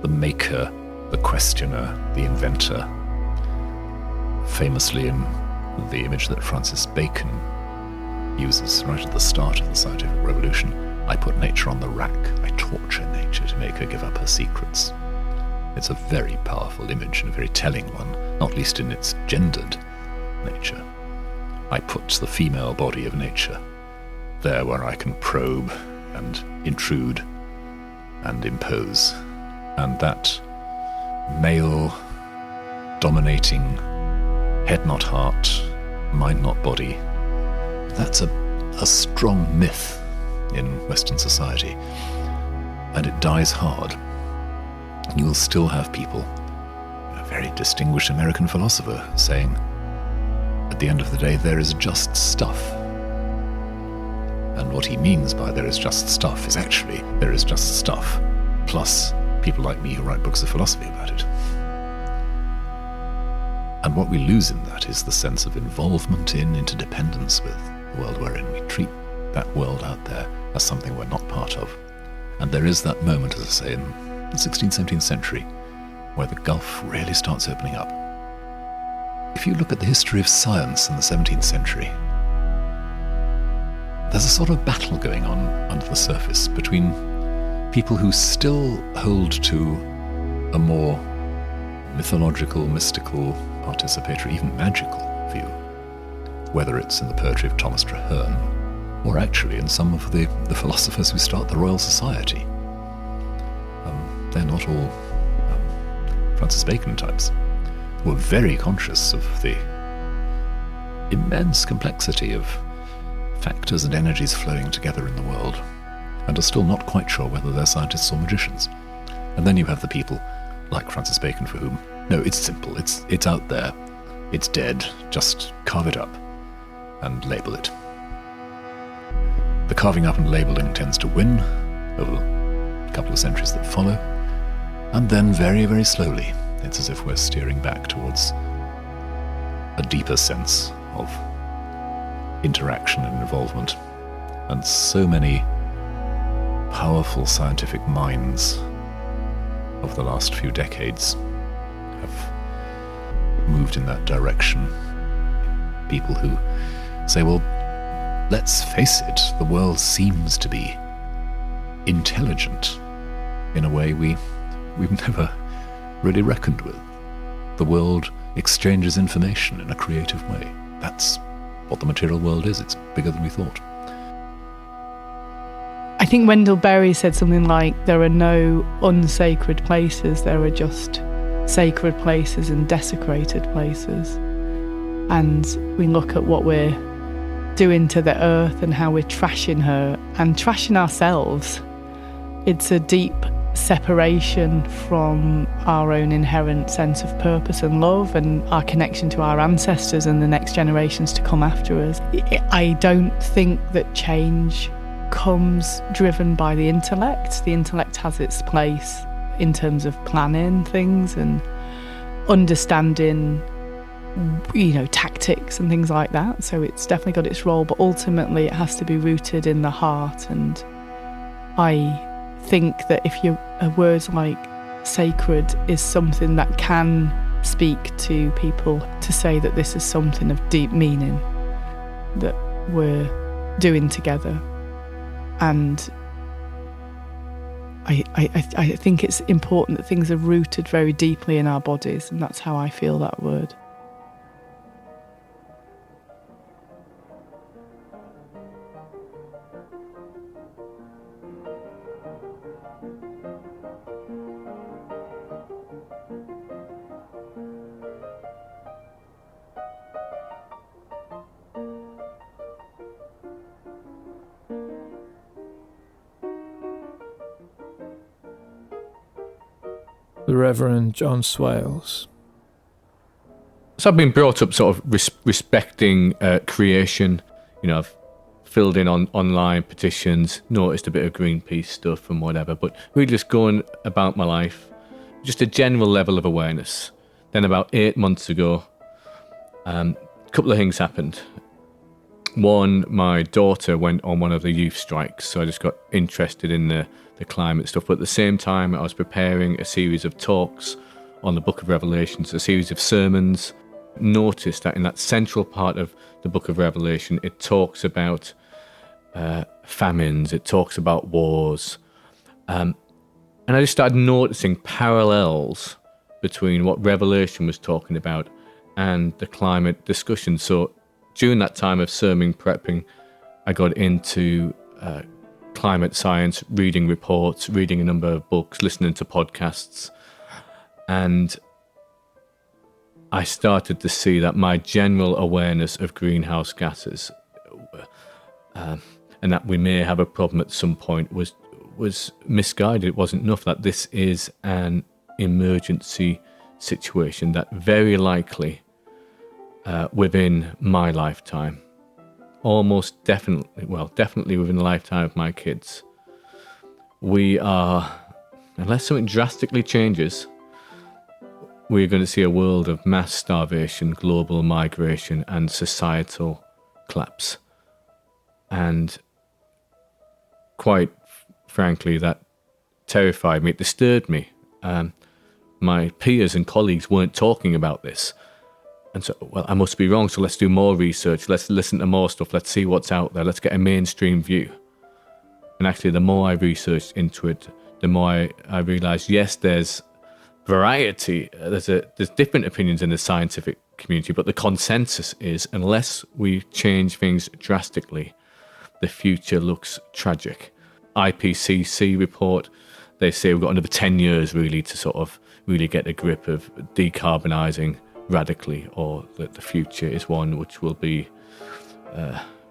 the maker, the questioner, the inventor. Famously in the image that Francis Bacon uses right at the start of the scientific revolution, I put nature on the rack. I torture nature to make her give up her secrets. It's a very powerful image and a very telling one, not least in its gendered nature. I put the female body of nature there where I can probe and intrude and impose. And that male dominating head not heart, mind not body, that's a strong myth in Western society, and it dies hard. You will still have people, a very distinguished American philosopher, saying, at the end of the day, there is just stuff. And what he means by there is just stuff is actually there is just stuff, plus people like me who write books of philosophy about it. And what we lose in that is the sense of involvement in, interdependence with the world we're in. We treat that world out there as something we're not part of. And there is that moment, as I say, in the 16th, 17th century, where the gulf really starts opening up. If you look at the history of science in the 17th century, there's a sort of battle going on under the surface between people who still hold to a more mythological, mystical, participatory, even magical view, whether it's in the poetry of Thomas Traherne, or actually in some of the philosophers who start the Royal Society. They're not all Francis Bacon types, who are very conscious of the immense complexity of factors and energies flowing together in the world, and are still not quite sure whether they're scientists or magicians. And then you have the people like Francis Bacon for whom, no, it's simple, it's out there, it's dead, just carve it up and label it. The carving up and labeling tends to win over a couple of centuries that follow, and then very, very slowly, it's as if we're steering back towards a deeper sense of interaction and involvement. And so many powerful scientific minds of the last few decades have moved in that direction. People who say, well, let's face it, the world seems to be intelligent in a way we've never really reckoned with. The world exchanges information in a creative way. That's what the material world is. It's bigger than we thought. I think Wendell Berry said something like, there are no unsacred places, there are just sacred places and desecrated places. And we look at what we're doing to the earth and how we're trashing her and trashing ourselves. It's a deep separation from our own inherent sense of purpose and love and our connection to our ancestors and the next generations to come after us. I don't think that change comes driven by the intellect. The intellect has its place in terms of planning things and understanding, tactics and things like that. So it's definitely got its role, but ultimately it has to be rooted in the heart. And I think that if a word like sacred is something that can speak to people, to say that this is something of deep meaning that we're doing together. And I think it's important that things are rooted very deeply in our bodies, and that's how I feel that word. The Reverend John Swales. So I've been brought up sort of respecting creation. You know, I've filled in on online petitions, noticed a bit of Greenpeace stuff and whatever, but really just going about my life, just a general level of awareness. Then about 8 months ago, a couple of things happened. One, my daughter went on one of the youth strikes, so I just got interested in the climate stuff. But at the same time, I was preparing a series of talks on the Book of Revelations, a series of sermons. Noticed that in that central part of the Book of Revelation, it talks about famines, it talks about wars. And I just started noticing parallels between what Revelation was talking about and the climate discussion. So during that time of sermon prepping, I got into climate science, reading reports, reading a number of books, listening to podcasts. And I started to see that my general awareness of greenhouse gases and that we may have a problem at some point was misguided. It wasn't enough, that this is an emergency situation that very likely within my lifetime, almost definitely within the lifetime of my kids, we are, unless something drastically changes, we're going to see a world of mass starvation, global migration, and societal collapse. And quite frankly, that terrified me. It disturbed me. My peers and colleagues weren't talking about this. And so, well, I must be wrong, so let's do more research. Let's listen to more stuff. Let's see what's out there. Let's get a mainstream view. And actually, the more I researched into it, the more I realised, yes, there's variety. There's different opinions in the scientific community, but the consensus is, unless we change things drastically, the future looks tragic. IPCC report, they say we've got another 10 years really to sort of really get a grip of decarbonising radically, or that the future is one which will be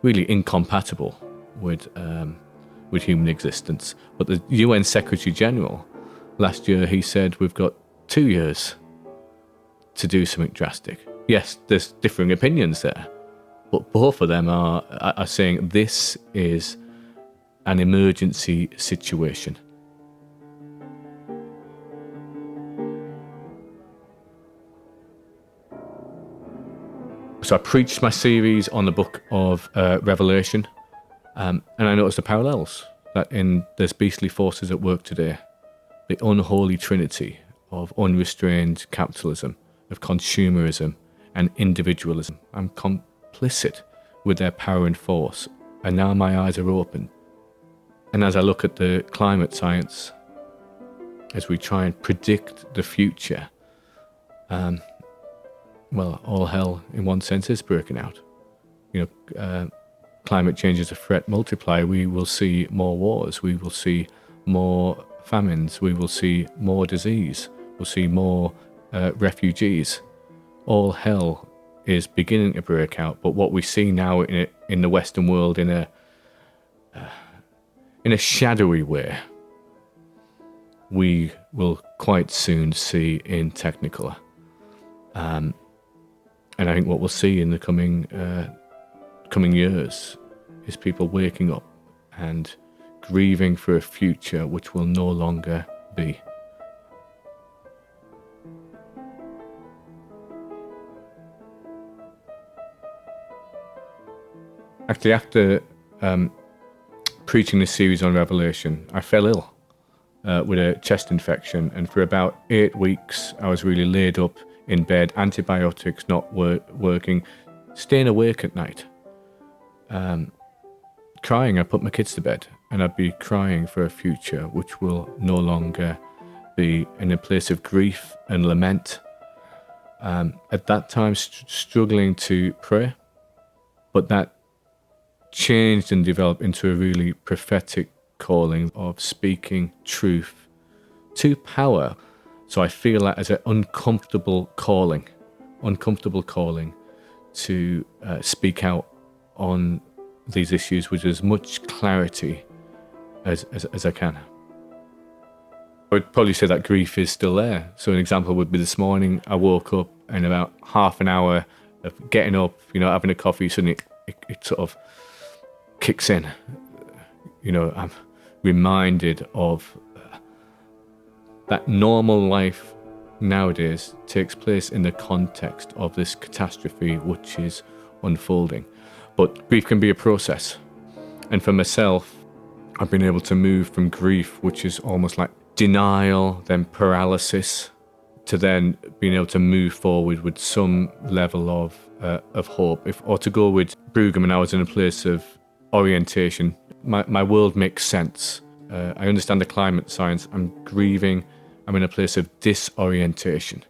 really incompatible with human existence. But the UN Secretary General last year, he said we've got 2 years to do something drastic. Yes, there's differing opinions there, but both of them are saying this is an emergency situation. So I preached my series on the Book of Revelation, and I noticed the parallels, that there's beastly forces at work today. The unholy trinity of unrestrained capitalism, of consumerism and individualism. I'm complicit with their power and force, and now my eyes are open. And as I look at the climate science, as we try and predict the future, well, all hell in one sense is breaking out. You know, climate change is a threat multiplier. We will see more wars. We will see more famines. We will see more disease. We'll see more refugees. All hell is beginning to break out. But what we see now in the Western world in a shadowy way, we will quite soon see in Technicolor. And I think what we'll see in the coming years is people waking up and grieving for a future which will no longer be. Actually, after preaching this series on Revelation, I fell ill with a chest infection, and for about 8 weeks I was really laid up in bed, antibiotics not working, staying awake at night, crying. I put my kids to bed, and I'd be crying for a future which will no longer be, in a place of grief and lament. At that time, struggling to pray, but that changed and developed into a really prophetic calling of speaking truth to power. So I feel that as an uncomfortable calling to speak out on these issues with as much clarity as I can. I would probably say that grief is still there. So an example would be this morning, I woke up and about half an hour of getting up, having a coffee, suddenly it sort of kicks in. I'm reminded of that normal life nowadays takes place in the context of this catastrophe which is unfolding. But grief can be a process. And for myself, I've been able to move from grief, which is almost like denial, then paralysis, to then being able to move forward with some level of hope. Or to go with Brueggemann, I was in a place of orientation. My world makes sense. I understand the climate science. I'm grieving. I'm in a place of disorientation.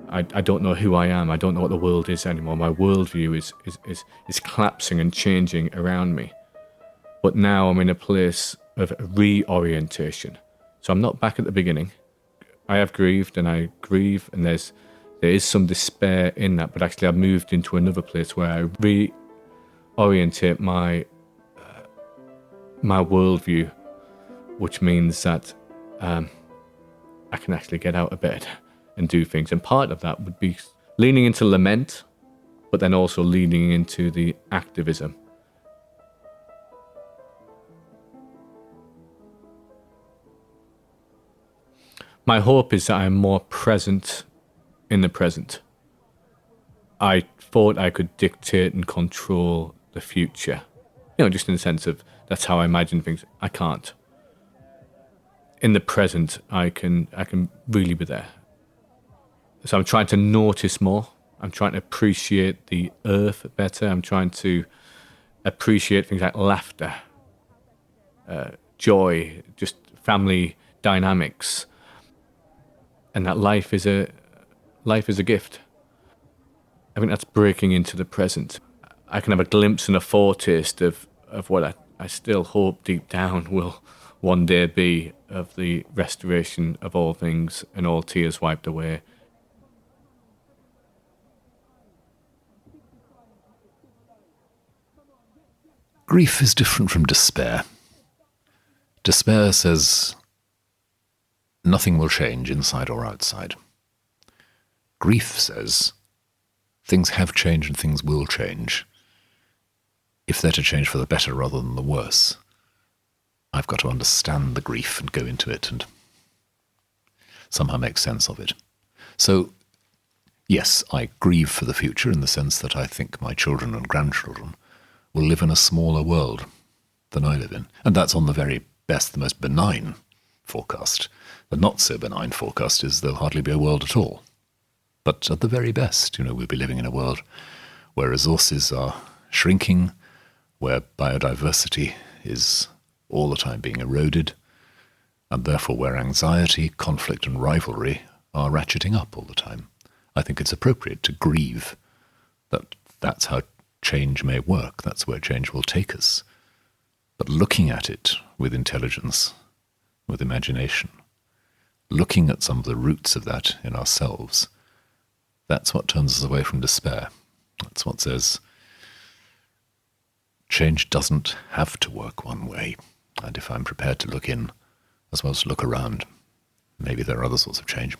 I don't know who I am. I don't know what the world is anymore. My worldview is collapsing and changing around me. But now I'm in a place of reorientation. So I'm not back at the beginning. I have grieved and I grieve, and there is some despair in that, but actually I've moved into another place where I reorientate my worldview, which means that I can actually get out of bed and do things. And part of that would be leaning into lament, but then also leaning into the activism. My hope is that I'm more present in the present. I thought I could dictate and control the future, just in the sense of that's how I imagine things. I can't. In the present, I can really be there. So I'm trying to notice more. I'm trying to appreciate the earth better. I'm trying to appreciate things like laughter, joy, just family dynamics, and that life is a gift. I think that's breaking into the present. I can have a glimpse and a foretaste of what I still hope deep down will one day be of the restoration of all things and all tears wiped away. Grief is different from despair. Despair says nothing will change inside or outside. Grief says things have changed and things will change. If they're to change for the better rather than the worse, I've got to understand the grief and go into it and somehow make sense of it. So, yes, I grieve for the future in the sense that I think my children and grandchildren will live in a smaller world than I live in. And that's on the very best, the most benign forecast. The not so benign forecast is there'll hardly be a world at all. But at the very best, we'll be living in a world where resources are shrinking, where biodiversity is all the time being eroded, and therefore where anxiety, conflict and rivalry are ratcheting up all the time. I think it's appropriate to grieve that that's how change may work, that's where change will take us. But looking at it with intelligence, with imagination, looking at some of the roots of that in ourselves, that's what turns us away from despair. That's what says change doesn't have to work one way. And if I'm prepared to look in as well as look around, maybe there are other sorts of change.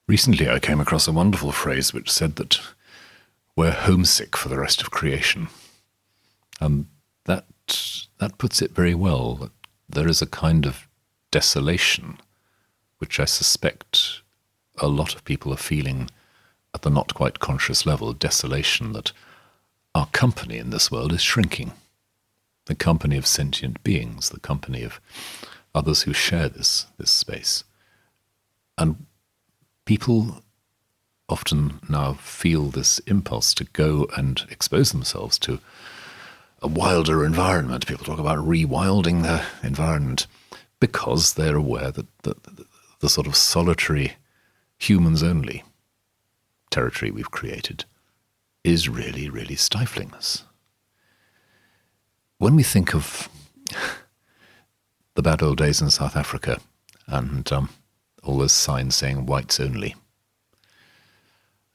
Recently I came across a wonderful phrase which said that we're homesick for the rest of creation. And that puts it very well, that there is a kind of desolation which I suspect a lot of people are feeling at the not quite conscious level, desolation that our company in this world is shrinking. The company of sentient beings, the company of others who share this space. And people often now feel this impulse to go and expose themselves to a wilder environment. People talk about rewilding their environment because they're aware that the sort of solitary, humans-only territory we've created is really, really stifling us. When we think of the bad old days in South Africa and all those signs saying whites only,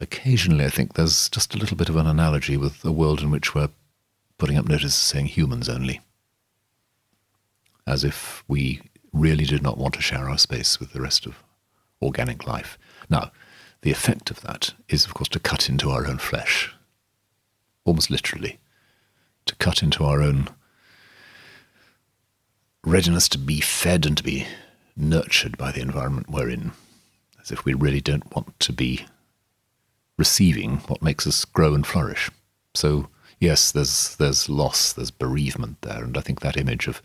occasionally I think there's just a little bit of an analogy with the world in which we're putting up notices saying humans only. as if we really did not want to share our space with the rest of organic life. Now, the effect of that is, of course, to cut into our own flesh, almost literally, to cut into our own readiness to be fed and to be nurtured by the environment we're in, as if we really don't want to be receiving what makes us grow and flourish. So, yes, there's loss, there's bereavement there, and I think that image of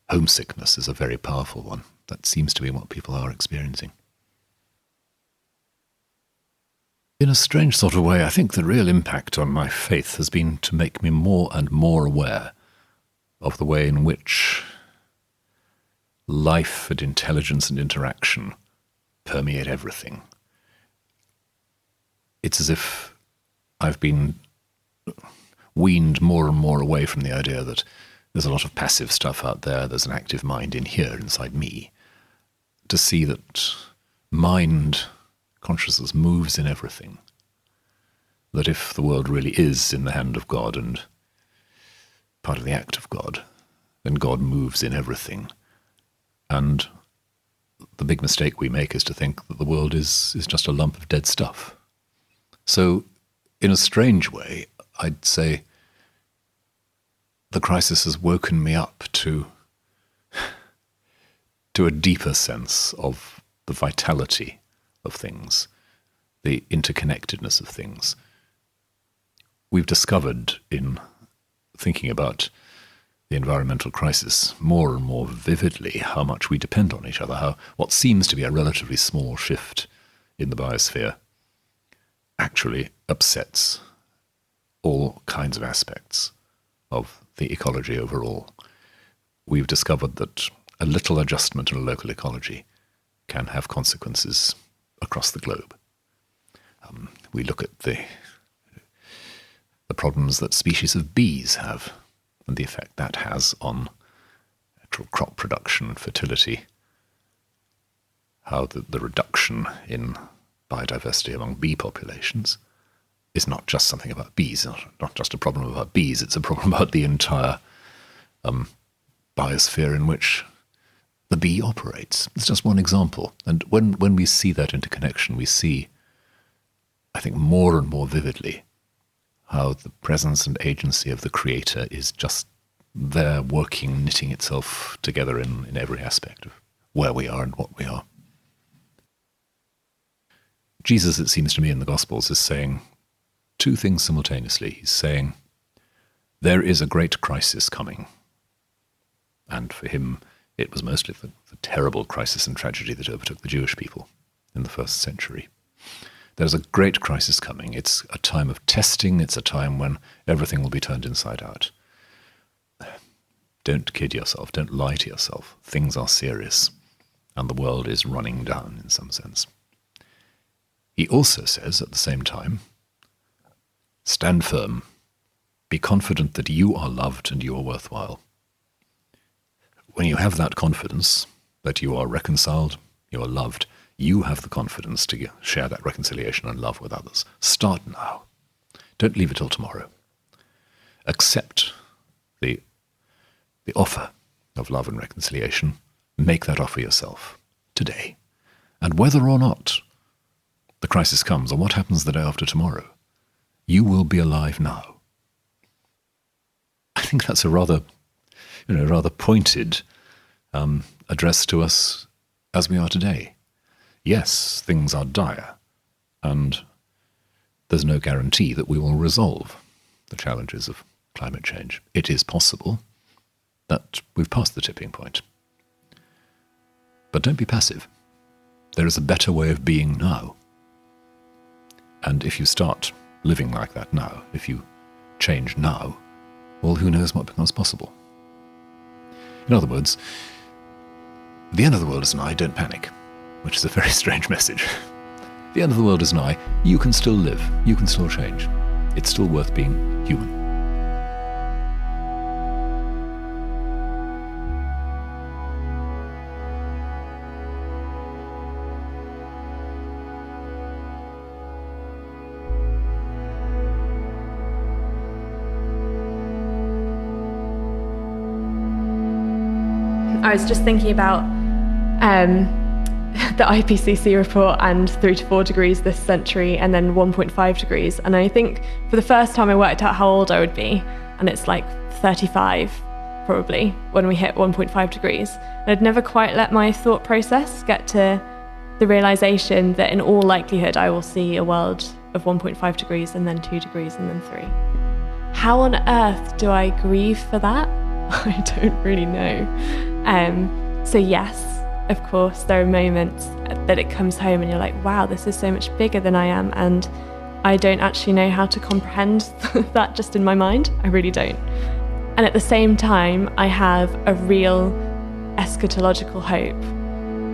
homesickness is a very powerful one. That seems to be what people are experiencing. In a strange sort of way, I think the real impact on my faith has been to make me more and more aware of the way in which life and intelligence and interaction permeate everything. It's as if I've been weaned more and more away from the idea that there's a lot of passive stuff out there, there's an active mind in here, inside me, to see that mind consciousness moves in everything. That if the world really is in the hand of God and part of the act of God, then God moves in everything. And the big mistake we make is to think that the world is just a lump of dead stuff. So, in a strange way, I'd say the crisis has woken me up to a deeper sense of the vitality of things, the interconnectedness of things. We've discovered in thinking about the environmental crisis more and more vividly how much we depend on each other, how what seems to be a relatively small shift in the biosphere actually upsets all kinds of aspects of the ecology overall. We've discovered that a little adjustment in a local ecology can have consequences across the globe. We look at the problems that species of bees have and the effect that has on actual crop production and fertility, how the reduction in biodiversity among bee populations is not just something about bees, not just a problem about bees, it's a problem about the entire biosphere in which the bee operates. It's just one example. And when we see that interconnection, we see, I think, more and more vividly how the presence and agency of the Creator is just there working, knitting itself together in every aspect of where we are and what we are. Jesus, it seems to me, in the Gospels is saying two things simultaneously. He's saying, there is a great crisis coming. And for him, it was mostly the terrible crisis and tragedy that overtook the Jewish people in the first century. There's a great crisis coming. It's a time of testing. It's a time when everything will be turned inside out. Don't kid yourself. Don't lie to yourself. Things are serious, and the world is running down in some sense. He also says at the same time, stand firm. Be confident that you are loved and you are worthwhile. When you have that confidence that you are reconciled, you are loved, you have the confidence to share that reconciliation and love with others. Start now. Don't leave it till tomorrow. Accept the offer of love and reconciliation. Make that offer yourself today. And whether or not the crisis comes, or what happens the day after tomorrow, you will be alive now. I think that's a rather pointed address to us as we are today. Yes, things are dire, and there's no guarantee that we will resolve the challenges of climate change. It is possible that we've passed the tipping point. But don't be passive. There is a better way of being now. And if you start living like that now, if you change now, well, who knows what becomes possible? In other words, the end of the world is nigh, don't panic, which is a very strange message. The end of the world is nigh, you can still live, you can still change. It's still worth being human. I was just thinking about the IPCC report and 3 to 4 degrees this century and then 1.5 degrees. And I think for the first time I worked out how old I would be, and it's like 35 probably when we hit 1.5 degrees. And I'd never quite let my thought process get to the realization that in all likelihood I will see a world of 1.5 degrees and then 2 degrees and then 3. How on earth do I grieve for that? I don't really know. So yes, of course, there are moments that it comes home and you're like, wow, this is so much bigger than I am, and I don't actually know how to comprehend that just in my mind. I really don't. And at the same time, I have a real eschatological hope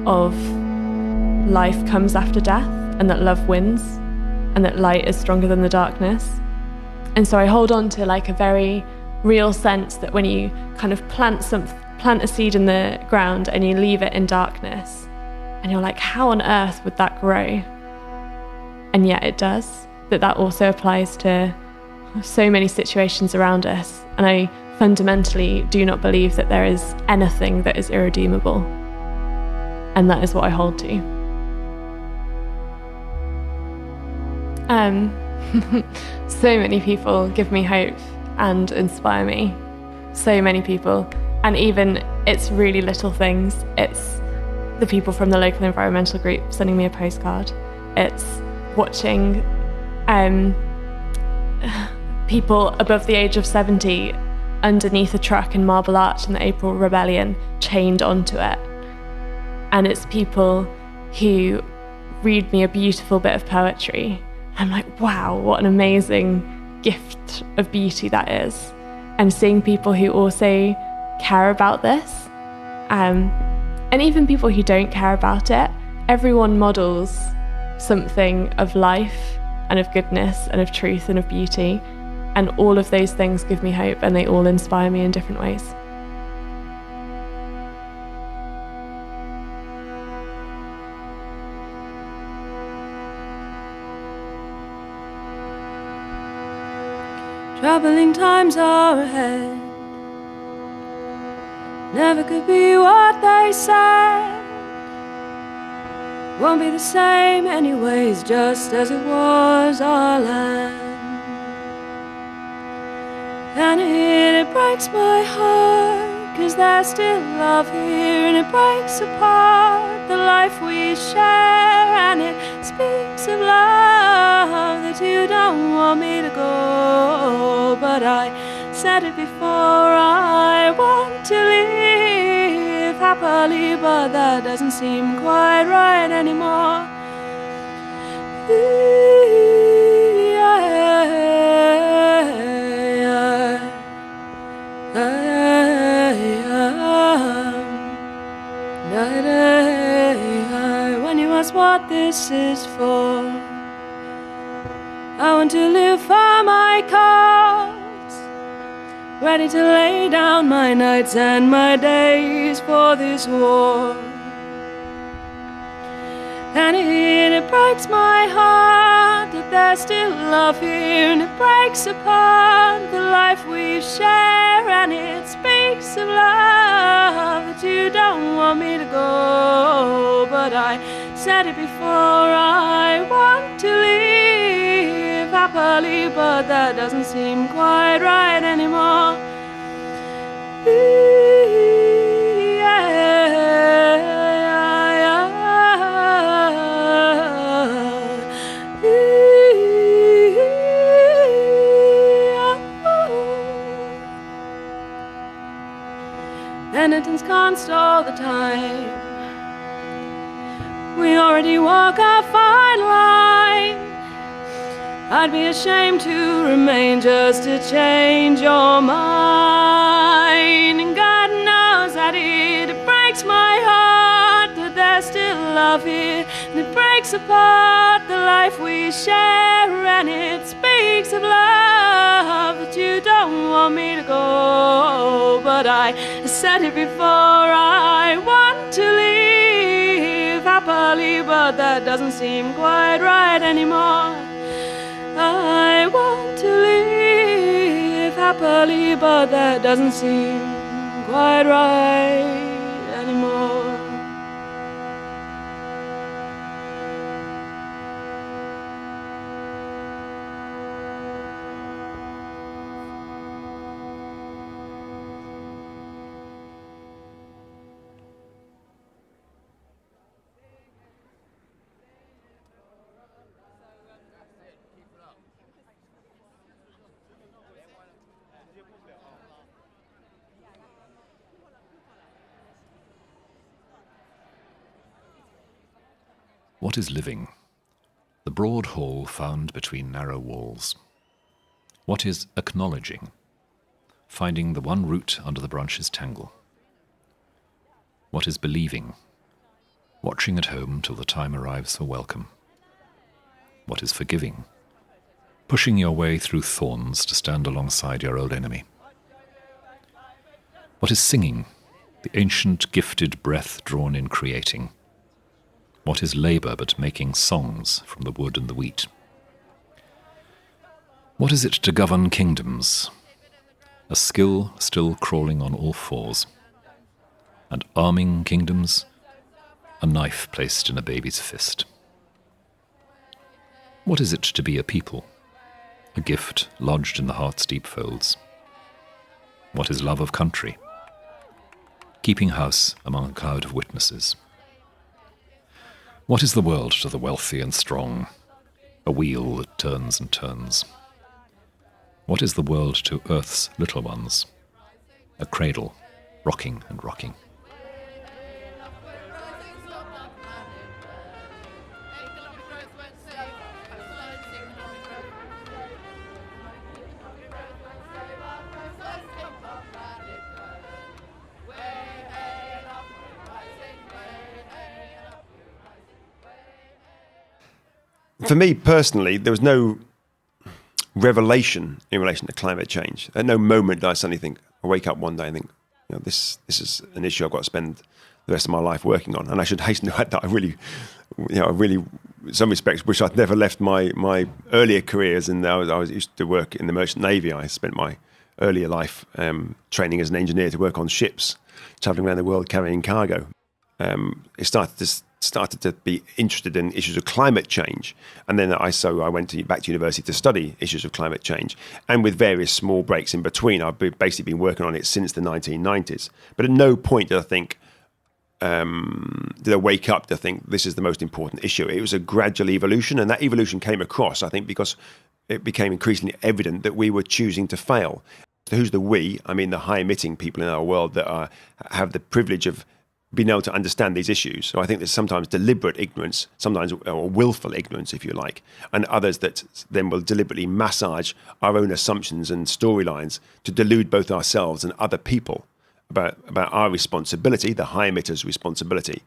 of life comes after death, and that love wins, and that light is stronger than the darkness. And so I hold on to like a very real sense that when you kind of plant a seed in the ground and you leave it in darkness, and you're like, how on earth would that grow? And yet it does. That also applies to so many situations around us. And I fundamentally do not believe that there is anything that is irredeemable. And that is what I hold to. So many people give me hope and inspire me. So many people. And even it's really little things. It's the people from the local environmental group sending me a postcard. It's watching people above the age of 70 underneath a truck in Marble Arch in the April Rebellion, chained onto it. And it's people who read me a beautiful bit of poetry. I'm like, wow, what an amazing gift of beauty that is. And seeing people who also care about this, and even people who don't care about it, everyone models something of life and of goodness and of truth and of beauty, and all of those things give me hope, and they all inspire me in different ways. Troubling times are ahead. Never could be what they said. Won't be the same anyways, just as it was our land. And it breaks my heart, 'cause there's still love here, and it breaks apart the life we share. And it speaks of love that you don't want me to go, but I said it before, I want to live happily, but that doesn't seem quite right anymore. When you ask what this is for, I want to live for my cause, ready to lay down my nights and my days for this war. And it breaks my heart that there's still love here, and it breaks apart the life we share. And it speaks of love that you don't want me to go, but I said it before, I want to live happily, but that doesn't seem quite right anymore. Penitence can't stall the time. We already walk our fine line. I'd be ashamed to remain just to change your mind. And God knows that it breaks my heart that there's still love here, and it breaks apart the life we share. And it speaks of love that you don't want me to go, but I said it before, I want to live happily, but that doesn't seem quite right anymore. I want to live happily, but that doesn't seem quite right What is living? The broad hall found between narrow walls. What is acknowledging? Finding the one root under the branch's tangle. What is believing? Watching at home till the time arrives for welcome. What is forgiving? Pushing your way through thorns to stand alongside your old enemy. What is singing? The ancient gifted breath drawn in creating. What is labour but making songs from the wood and the wheat? What is it to govern kingdoms? A skill still crawling on all fours. And arming kingdoms, a knife placed in a baby's fist. What is it to be a people? A gift lodged in the heart's deep folds. What is love of country? Keeping house among a cloud of witnesses. What is the world to the wealthy and strong? A wheel that turns and turns. What is the world to earth's little ones? A cradle, rocking and rocking. For me personally, there was no revelation in relation to climate change. At no moment did I suddenly think, I wake up one day and think, this is an issue I've got to spend the rest of my life working on. And I should hasten to add that I really, in some respects, wish I'd never left my earlier careers. And I used to work in the Merchant Navy. I spent my earlier life training as an engineer to work on ships, traveling around the world carrying cargo. It started to be interested in issues of climate change, and then I went back to university to study issues of climate change, and with various small breaks in between, I've basically been working on it since the 1990s. But at no point did I think, did I wake up to think this is the most important issue. It was a gradual evolution, and that evolution came across, I think, because it became increasingly evident that we were choosing to fail. So who's the we? I mean, the high-emitting people in our world that have the privilege of being able to understand these issues. So I think there's sometimes deliberate ignorance, sometimes or willful ignorance, if you like, and others that then will deliberately massage our own assumptions and storylines to delude both ourselves and other people about our responsibility, the high emitters' responsibility,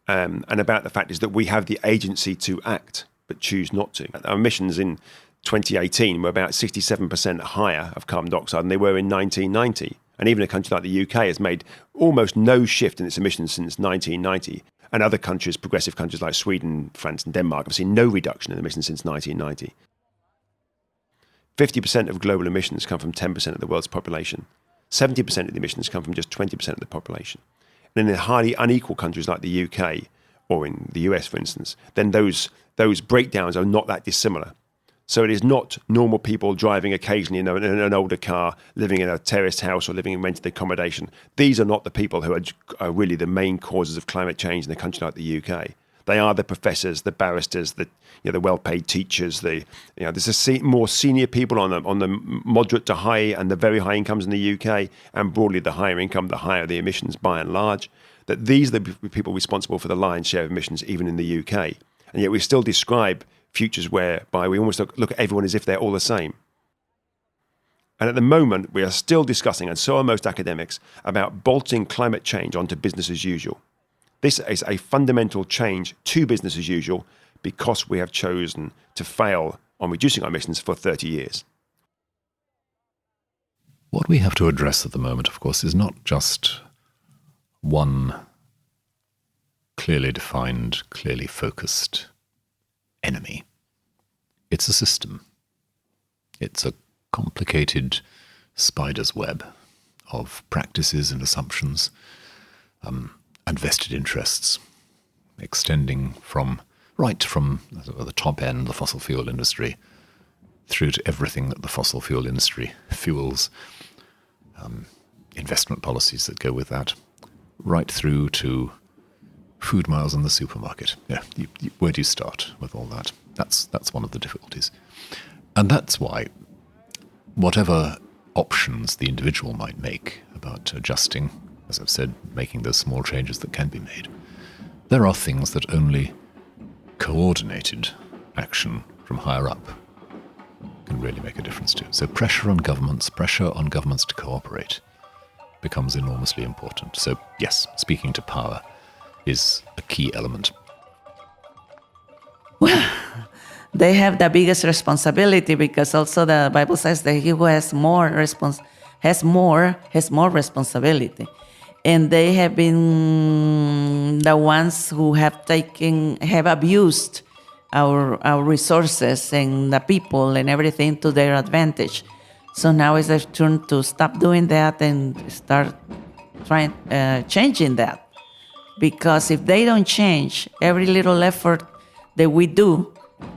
and about the fact is that we have the agency to act, but choose not to. Our emissions in 2018 were about 67% higher of carbon dioxide than they were in 1990. And even a country like the UK has made almost no shift in its emissions since 1990. And other countries, progressive countries like Sweden, France and Denmark, have seen no reduction in emissions since 1990. 50% of global emissions come from 10% of the world's population. 70% of the emissions come from just 20% of the population. And in highly unequal countries like the UK or in the US, for instance, then those breakdowns are not that dissimilar. So it is not normal people driving occasionally in an older car, living in a terraced house or living in rented accommodation. These are not the people who are really the main causes of climate change in a country like the UK. They are the professors, the barristers, the well-paid teachers. There's more senior people on the moderate to high and the very high incomes in the UK, and broadly the higher income, the higher the emissions by and large. That these are the people responsible for the lion's share of emissions, even in the UK. And yet we still describe futures whereby we almost look at everyone as if they're all the same. And at the moment, we are still discussing, and so are most academics, about bolting climate change onto business as usual. This is a fundamental change to business as usual because we have chosen to fail on reducing our emissions for 30 years. What we have to address at the moment, of course, is not just one clearly defined, clearly focused enemy. It's a system. It's a complicated spider's web of practices and assumptions and vested interests, extending from the top end, the fossil fuel industry, through to everything that the fossil fuel industry fuels, investment policies that go with that, right through to food miles in the supermarket. Yeah, where do you start with all that? That's one of the difficulties. And that's why whatever options the individual might make about adjusting, as I've said, making those small changes that can be made, there are things that only coordinated action from higher up can really make a difference too. So pressure on governments to cooperate becomes enormously important. So yes, speaking to power is a key element. Well, they have the biggest responsibility, because also the Bible says that he who has more responsibility. And they have been the ones who have abused our resources and the people and everything to their advantage. So now it's their turn to stop doing that and start changing that. Because if they don't change, every little effort that we do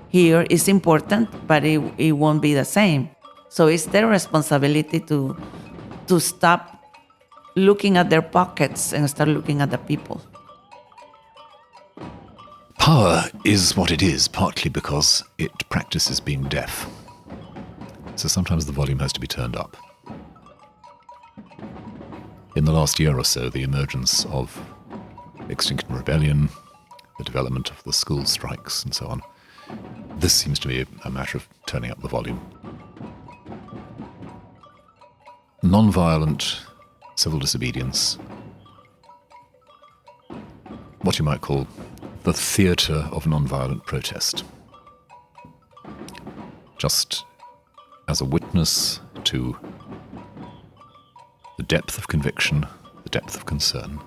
here is important, but it won't be the same. So it's their responsibility to stop looking at their pockets and start looking at the people. Power is what it is, partly because it practices being deaf. So sometimes the volume has to be turned up. In the last year or so, the emergence of Extinction Rebellion, the development of the school strikes and so on, this seems to be a matter of turning up the volume. Non-violent civil disobedience, what you might call the theatre of non-violent protest. Just as a witness to the depth of conviction, the depth of concern,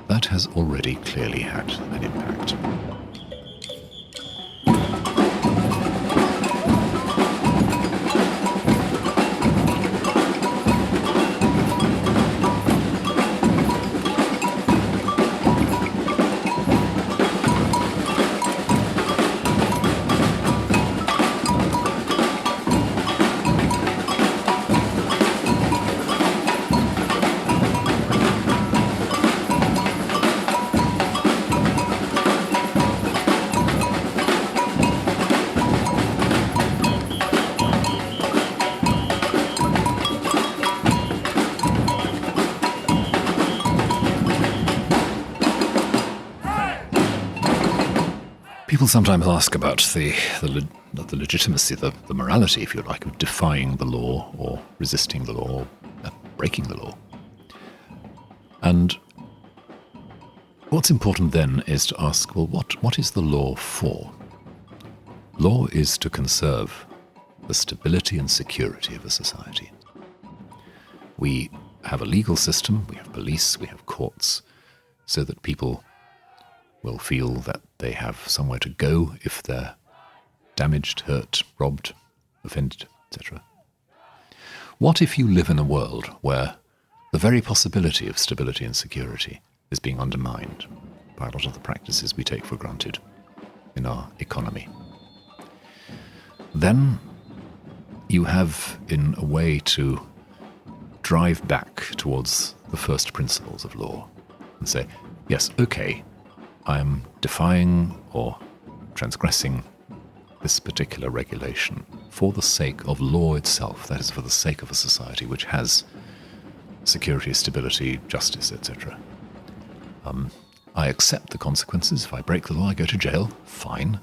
that has already clearly had an impact. People sometimes ask about the legitimacy, the morality, if you like, of defying the law or resisting the law, or breaking the law. And what's important then is to ask, well, what is the law for? Law is to conserve the stability and security of a society. We have a legal system, we have police, we have courts, so that people will feel that they have somewhere to go if they're damaged, hurt, robbed, offended, etc. What if you live in a world where the very possibility of stability and security is being undermined by a lot of the practices we take for granted in our economy? Then you have, in a way, to drive back towards the first principles of law and say, yes, okay, I'm defying or transgressing this particular regulation for the sake of law itself, that is, for the sake of a society which has security, stability, justice, etc. I accept the consequences. If I break the law, I go to jail, fine.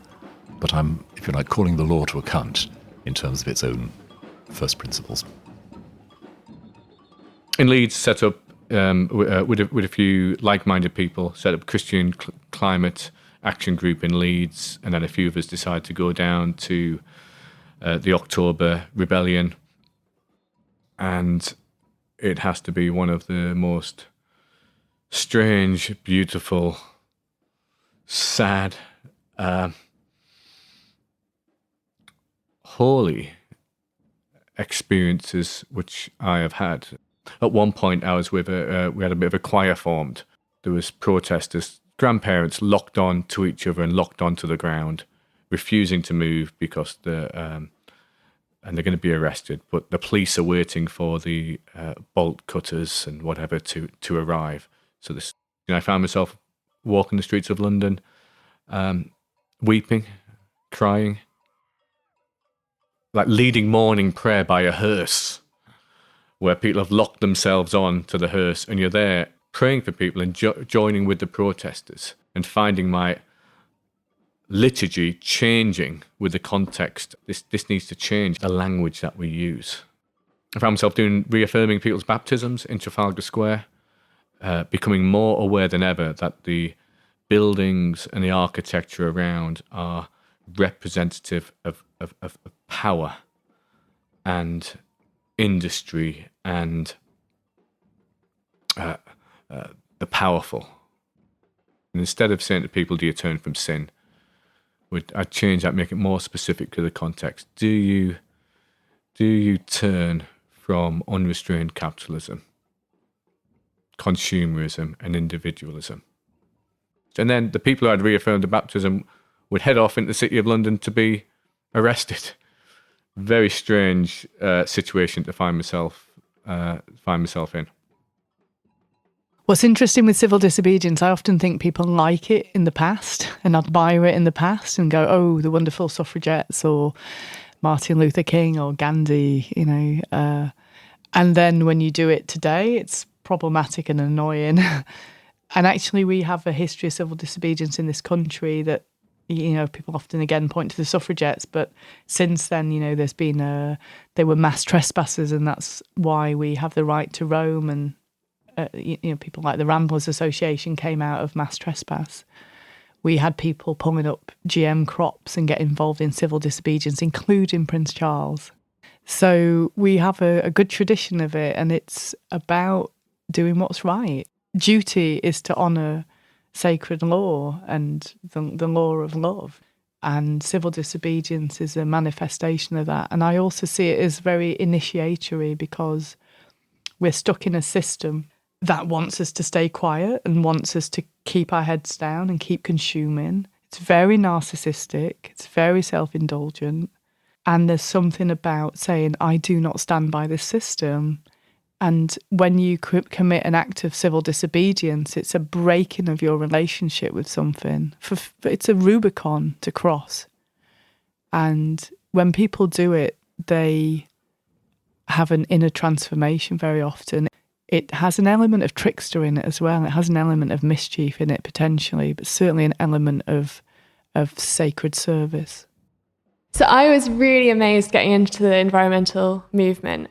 But I'm, if you like, calling the law to account in terms of its own first principles. In Leeds, set up with a few like-minded people, set up Christian Climate Action Group in Leeds, and then a few of us decided to go down to the October Rebellion, and it has to be one of the most strange, beautiful, sad, holy experiences which I have had. At one point, I was with we had a bit of a choir formed. There was protesters, grandparents locked on to each other and locked onto the ground, refusing to move because and they're going to be arrested. But the police are waiting for the bolt cutters and whatever to arrive. So this, I found myself walking the streets of London, weeping, crying, like leading morning prayer by a hearse, where people have locked themselves on to the hearse, and you're there praying for people and joining with the protesters and finding my liturgy changing with the context. This needs to change the language that we use. I found myself reaffirming people's baptisms in Trafalgar Square, becoming more aware than ever that the buildings and the architecture around are representative of power and industry and the powerful. And instead of saying to people, do you turn from sin? I'd change that, make it more specific to the context. Do you turn from unrestrained capitalism, consumerism, and individualism? And then the people who had reaffirmed the baptism would head off into the City of London to be arrested. Very strange situation to find myself in. What's interesting with civil disobedience, I often think people like it in the past and admire it in the past and go, oh, the wonderful suffragettes or Martin Luther King or Gandhi, and then when you do it today, it's problematic and annoying. And actually we have a history of civil disobedience in this country that, people often again point to the suffragettes, but since then, there's been they were mass trespassers, and that's why we have the right to roam. And people like the Ramblers Association came out of mass trespass. We had people pulling up GM crops and get involved in civil disobedience, including Prince Charles. So we have a good tradition of it, and it's about doing what's right. Duty is to honour sacred law and the law of love. And civil disobedience is a manifestation of that. And I also see it as very initiatory, because we're stuck in a system that wants us to stay quiet and wants us to keep our heads down and keep consuming. It's very narcissistic. It's very self-indulgent. And there's something about saying, I do not stand by this system. And when you commit an act of civil disobedience, it's a breaking of your relationship with something. It's a Rubicon to cross. And when people do it, they have an inner transformation very often. It has an element of trickster in it as well. It has an element of mischief in it potentially, but certainly an element of sacred service. So I was really amazed getting into the environmental movement,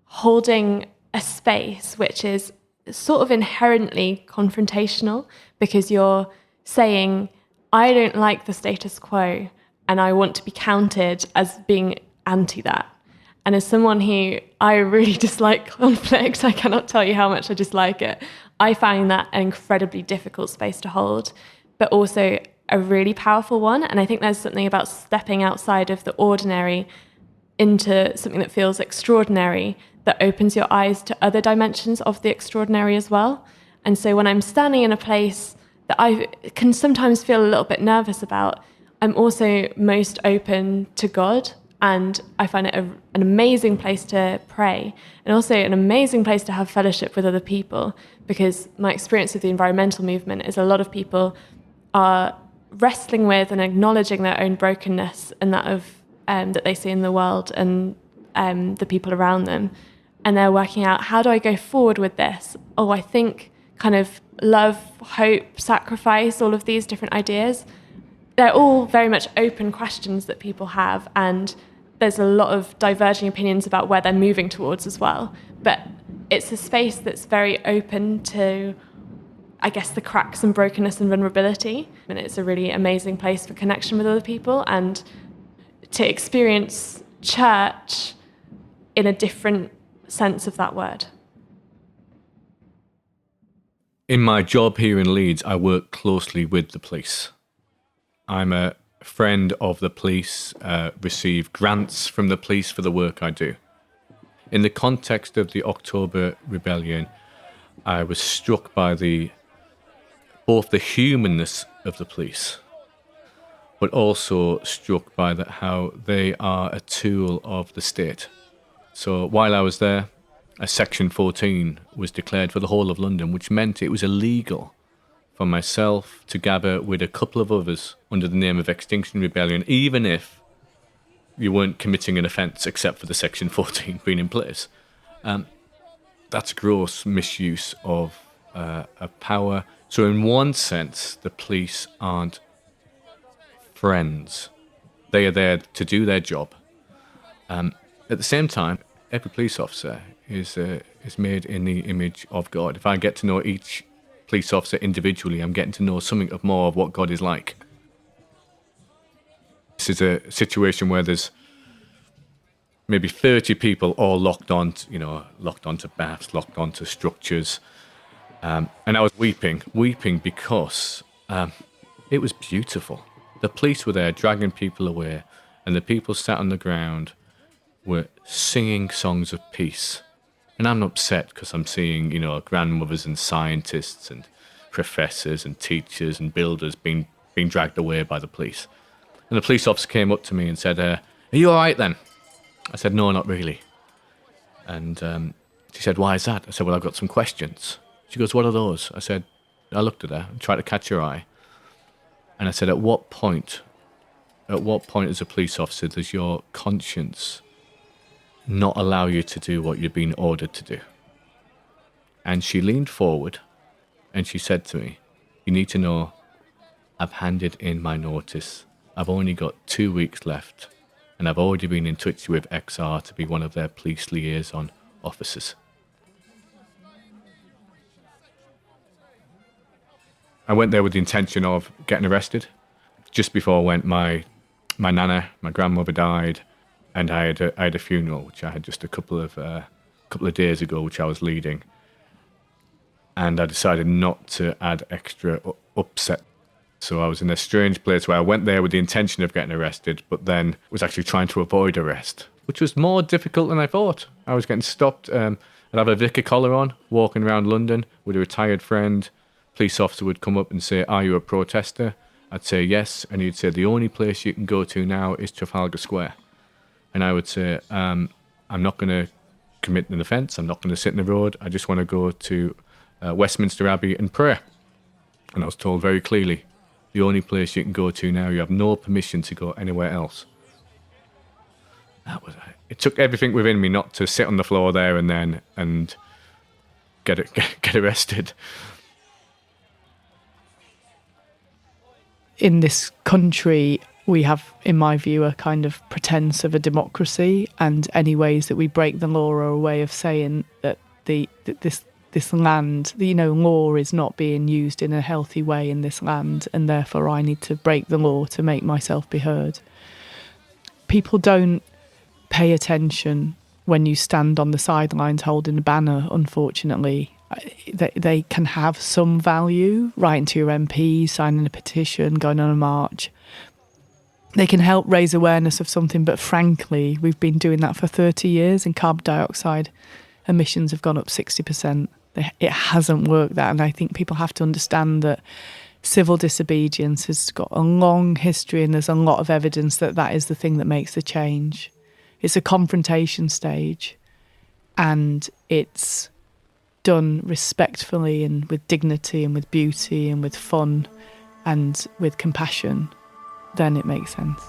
holding a space which is sort of inherently confrontational, because you're saying, I don't like the status quo and I want to be counted as being anti that. And as someone who, I really dislike conflict, I cannot tell you how much I dislike it, I find that an incredibly difficult space to hold, but also a really powerful one. And I think there's something about stepping outside of the ordinary into something that feels extraordinary that opens your eyes to other dimensions of the extraordinary as well. And so when I'm standing in a place that I can sometimes feel a little bit nervous about, I'm also most open to God. And I find it an amazing place to pray, and also an amazing place to have fellowship with other people, because my experience of the environmental movement is a lot of people are wrestling with and acknowledging their own brokenness and that of that they see in the world and the people around them. And they're working out, how do I go forward with this? Oh, I think kind of love, hope, sacrifice, all of these different ideas, they're all very much open questions that people have, and there's a lot of diverging opinions about where they're moving towards as well. But it's a space that's very open to, I guess, the cracks and brokenness and vulnerability. And it's a really amazing place for connection with other people and to experience church in a different sense of that word. In my job here in Leeds, I work closely with the police. I'm a friend of the police, receive grants from the police for the work I do. In the context of the October Rebellion, I was struck by both the humanness of the police, but also struck by how they are a tool of the state. So while I was there, a Section 14 was declared for the whole of London, which meant it was illegal for myself to gather with a couple of others under the name of Extinction Rebellion, even if you weren't committing an offence except for the Section 14 being in place. That's gross misuse of power. So in one sense, the police aren't friends. They are there to do their job. At the same time, every police officer is made in the image of God. If I get to know each police officer individually, I'm getting to know something of more of what God is like. This is a situation where there's maybe 30 people all locked onto baths, locked onto structures. And I was weeping because it was beautiful. The police were there dragging people away, and the people sat on the ground were singing songs of peace. And I'm upset because I'm seeing, grandmothers and scientists and professors and teachers and builders being dragged away by the police. And the police officer came up to me and said, "Are you all right then?" I said, "No, not really." And she said, "Why is that?" I said, "Well, I've got some questions." She goes, "What are those?" I looked at her and tried to catch her eye. And I said, at what point as a police officer does your conscience not allow you to do what you're being ordered to do? And she leaned forward and she said to me, "You need to know, I've handed in my notice. I've only got 2 weeks left, and I've already been in touch with XR to be one of their police liaison officers." I went there with the intention of getting arrested. Just before I went, my nana, my grandmother, died, and I had a funeral, which I had just a couple of days ago, which I was leading. And I decided not to add extra upset. So I was in a strange place where I went there with the intention of getting arrested, but then was actually trying to avoid arrest, which was more difficult than I thought. I was getting stopped. I'd have a vicar collar on, walking around London with a retired friend. Police officer would come up and say, "Are you a protester?" I'd say yes, and he'd say, "The only place you can go to now is Trafalgar Square." And I would say, "I'm not going to commit an offence. I'm not going to sit in the road. I just want to go to Westminster Abbey and pray." And I was told very clearly, "The only place you can go to now, you have no permission to go anywhere else." It took everything within me not to sit on the floor there and then and get arrested. In this country, we have, in my view, a kind of pretense of a democracy, and any ways that we break the law are a way of saying that this land, law is not being used in a healthy way in this land, and therefore I need to break the law to make myself be heard. People don't pay attention when you stand on the sidelines holding a banner, unfortunately. They can have some value, writing to your MP, signing a petition, going on a march. They can help raise awareness of something, but frankly, we've been doing that for 30 years and carbon dioxide emissions have gone up 60%. It hasn't worked that, and I think people have to understand that civil disobedience has got a long history, and there's a lot of evidence that is the thing that makes the change. It's a confrontation stage, and it's done respectfully and with dignity and with beauty and with fun and with compassion, then it makes sense.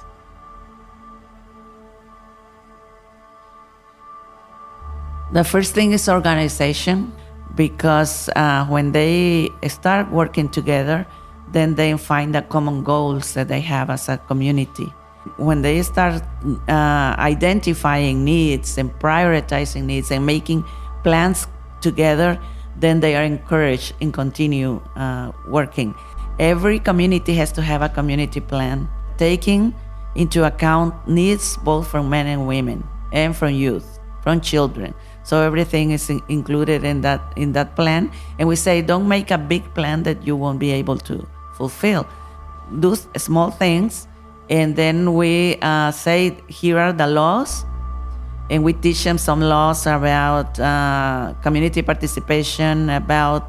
The first thing is organization, because when they start working together, then they find the common goals that they have as a community. When they start identifying needs and prioritizing needs and making plans together, then they are encouraged and continue working. Every community has to have a community plan, taking into account needs both from men and women, and from youth, from children. So everything is included in that plan. And we say, don't make a big plan that you won't be able to fulfill. Do small things, and then we say, here are the laws. And we teach them some laws about community participation, about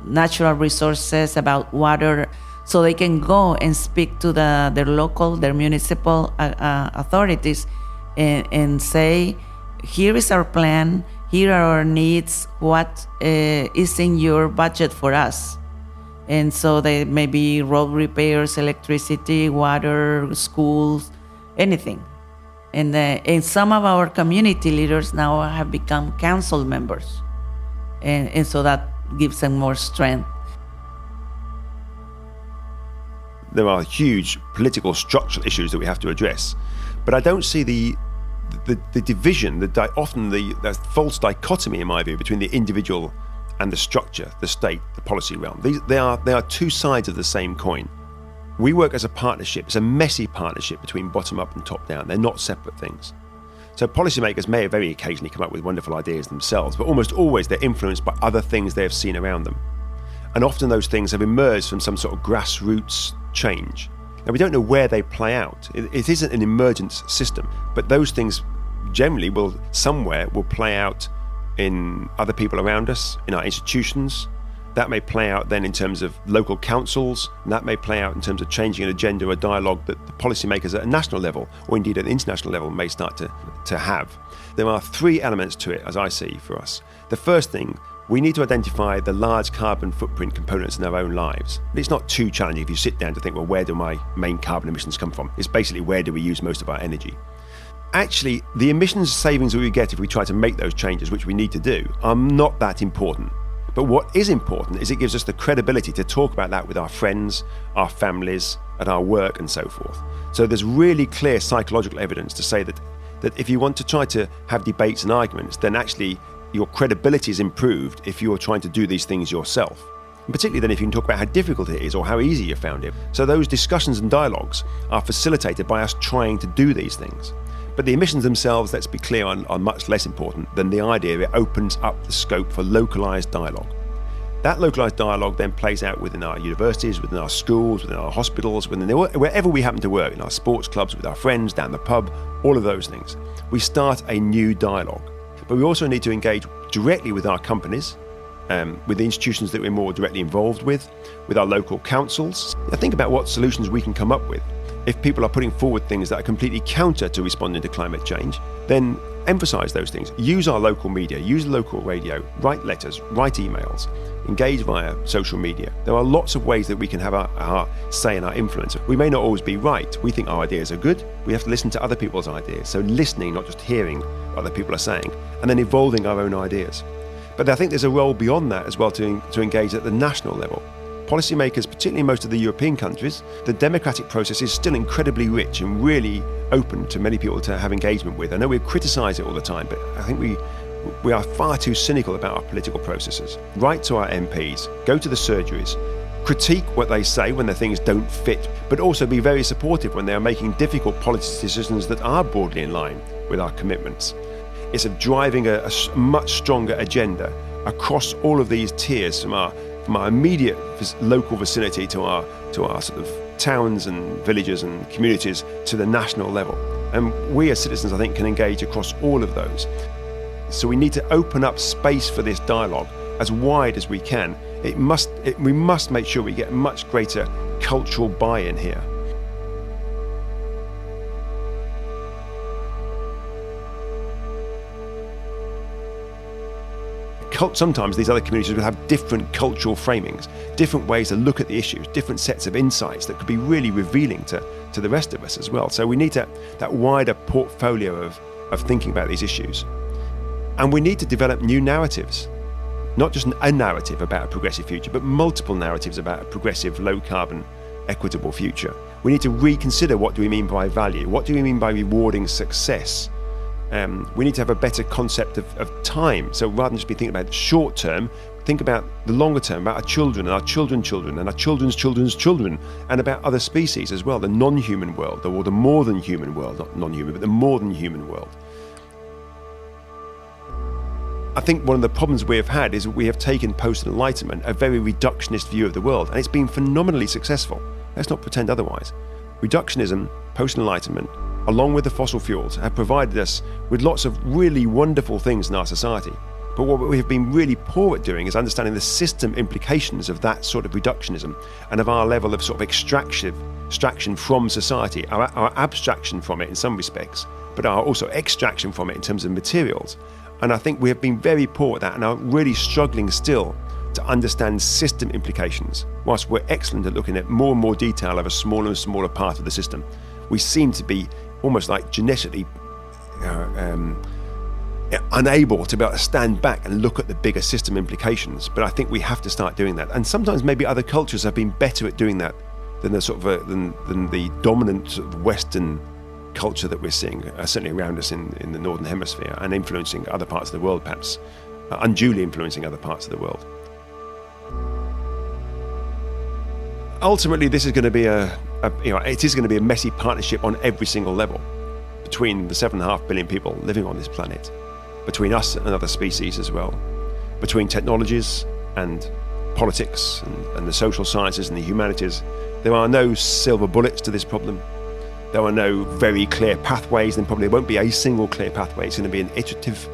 natural resources, about water, so they can go and speak to their local, their municipal authorities and say, here is our plan, here are our needs, what is in your budget for us? And so they may be road repairs, electricity, water, schools, anything. And some of our community leaders now have become council members. And so that gives them more strength. there are huge political structural issues that we have to address. But I don't see the division, often the false dichotomy, in my view, between the individual and the structure, the state, the policy realm. They are two sides of the same coin. We work as a partnership. It's a messy partnership between bottom up and top down. They're not separate things. So policymakers may very occasionally come up with wonderful ideas themselves, but almost always they're influenced by other things they have seen around them. And often those things have emerged from some sort of grassroots change. Now, we don't know where they play out. It isn't an emergent system, but those things generally will play out in other people around us, in our institutions. That may play out then in terms of local councils, and that may play out in terms of changing an agenda or a dialogue that the policymakers at a national level, or indeed at an international level, may start to have. There are three elements to it, as I see, for us. The first thing, we need to identify the large carbon footprint components in our own lives. It's not too challenging if you sit down to think, well, where do my main carbon emissions come from? It's basically, where do we use most of our energy? Actually, the emissions savings that we get if we try to make those changes, which we need to do, are not that important. But what is important is it gives us the credibility to talk about that with our friends, our families, at our work and so forth. So there's really clear psychological evidence to say that if you want to try to have debates and arguments, then actually your credibility is improved if you're trying to do these things yourself. And particularly then if you can talk about how difficult it is or how easy you found it. So those discussions and dialogues are facilitated by us trying to do these things. But the emissions themselves, let's be clear, are much less important than the idea it opens up the scope for localised dialogue. That localised dialogue then plays out within our universities, within our schools, within our hospitals, wherever we happen to work, in our sports clubs, with our friends, down the pub, all of those things. We start a new dialogue. But we also need to engage directly with our companies, with the institutions that we're more directly involved with our local councils. Think about what solutions we can come up with. If people are putting forward things that are completely counter to responding to climate change, then emphasise those things. Use our local media, use local radio, write letters, write emails, engage via social media. There are lots of ways that we can have our say and our influence. We may not always be right. We think our ideas are good. We have to listen to other people's ideas. So listening, not just hearing what other people are saying, and then evolving our own ideas. But I think there's a role beyond that as well to engage at the national level. Policymakers, particularly in most of the European countries, the democratic process is still incredibly rich and really open to many people to have engagement with. I know we criticise it all the time, but I think we are far too cynical about our political processes. Write to our MPs, go to the surgeries, critique what they say when their things don't fit, but also be very supportive when they are making difficult policy decisions that are broadly in line with our commitments. It's driving a much stronger agenda across all of these tiers from our immediate local vicinity to our sort of towns and villages and communities to the national level. And we as citizens, I think, can engage across all of those. So we need to open up space for this dialogue as wide as we can. We must make sure we get much greater cultural buy-in here. Sometimes these other communities will have different cultural framings, different ways to look at the issues, different sets of insights that could be really revealing to the rest of us as well. So we need that wider portfolio of thinking about these issues. And we need to develop new narratives, not just a narrative about a progressive future, but multiple narratives about a progressive, low-carbon, equitable future. We need to reconsider, what do we mean by value? What do we mean by rewarding success? We need to have a better concept of time. So rather than just be thinking about the short term, think about the longer term, about our children and our children's children and our children's children's children, and about other species as well, the non-human world, or the more than human world, not non-human, but the more than human world. I think one of the problems we have had is we have taken post-Enlightenment a very reductionist view of the world, and it's been phenomenally successful. Let's not pretend otherwise. Reductionism, post-Enlightenment, along with the fossil fuels, have provided us with lots of really wonderful things in our society. But what we have been really poor at doing is understanding the system implications of that sort of reductionism and of our level of sort of extraction from society, our abstraction from it in some respects, but our also extraction from it in terms of materials. And I think we have been very poor at that and are really struggling still to understand system implications. Whilst we're excellent at looking at more and more detail of a smaller and smaller part of the system, we seem to be almost like genetically unable to be able to stand back and look at the bigger system implications. But I think we have to start doing that. And sometimes maybe other cultures have been better at doing that than the dominant sort of Western culture that we're seeing, certainly around us in the Northern Hemisphere, and influencing other parts of the world, perhaps unduly influencing other parts of the world. Ultimately, this is going to be it is going to be a messy partnership on every single level between the 7.5 billion people living on this planet, between us and other species as well, between technologies and politics and the social sciences and the humanities. There are no silver bullets to this problem. There are no very clear pathways, and probably won't be a single clear pathway. It's going to be an iterative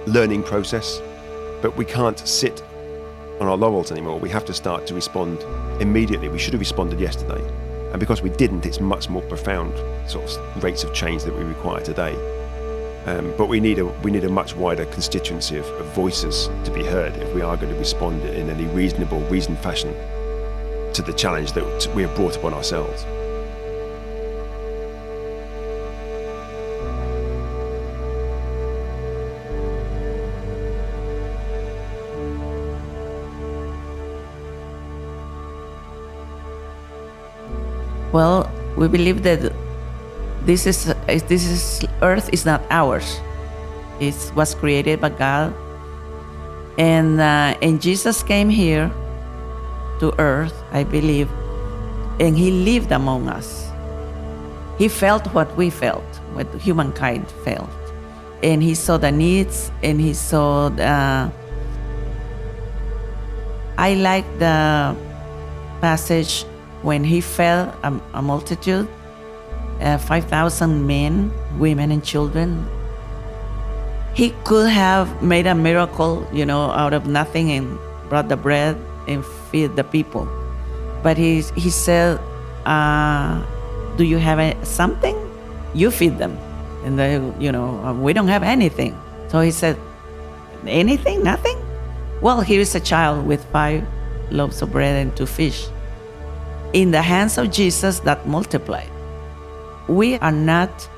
learning process, but we can't sit on our laurels anymore. We have to start to respond immediately. We should have responded yesterday, and because we didn't, it's much more profound sort of rates of change that we require today. But we need a much wider constituency of voices to be heard if we are going to respond in any reasoned fashion to the challenge that we have brought upon ourselves. Well, we believe that this is Earth is not ours. It was created by God, and Jesus came here to Earth, I believe, and He lived among us. He felt what we felt, what humankind felt, and He saw the needs, and He saw I like the passage when He fed a multitude, 5,000 men, women, and children. He could have made a miracle, out of nothing and brought the bread and feed the people. But he said, do you have something? You feed them. And they, we don't have anything. So He said, anything? Nothing? Well, here is a child with 5 loaves of bread and 2 fish. In the hands of Jesus, that multiplied. We are not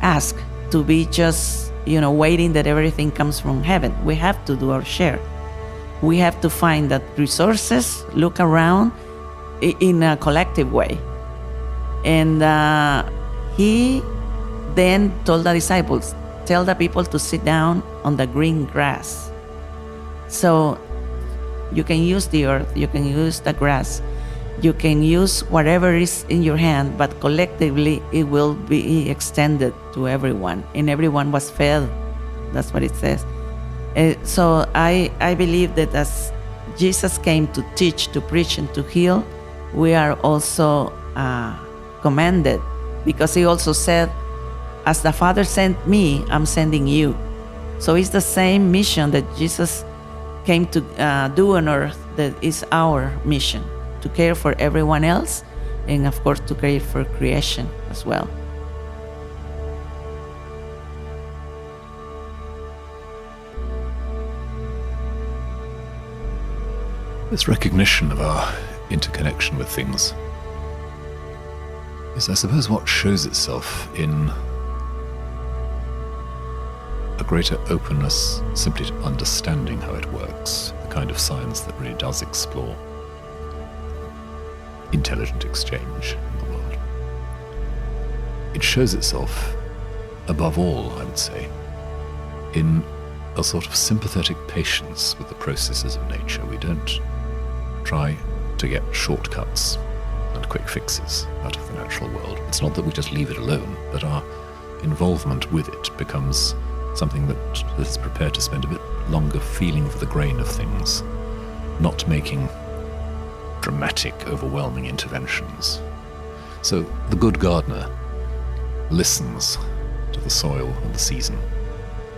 asked to be just, waiting that everything comes from heaven. We have to do our share. We have to find that resources, look around in a collective way. And He then told the disciples, tell the people to sit down on the green grass. So you can use the earth, you can use the grass, you can use whatever is in your hand, but collectively it will be extended to everyone, and everyone was fed. That's what it says. So I believe that as Jesus came to teach, to preach, and to heal, we are also commanded, because He also said, as the Father sent me, I'm sending you. So it's the same mission that Jesus came to do on earth that is our mission, to care for everyone else, and of course to care for creation as well. This recognition of our interconnection with things is, I suppose, what shows itself in a greater openness simply to understanding how it works, the kind of science that really does explore intelligent exchange in the world. It shows itself, above all, I would say, in a sort of sympathetic patience with the processes of nature. We don't try to get shortcuts and quick fixes out of the natural world. It's not that we just leave it alone, but our involvement with it becomes something that is prepared to spend a bit longer feeling for the grain of things, not making dramatic, overwhelming interventions. So the good gardener listens to the soil and the season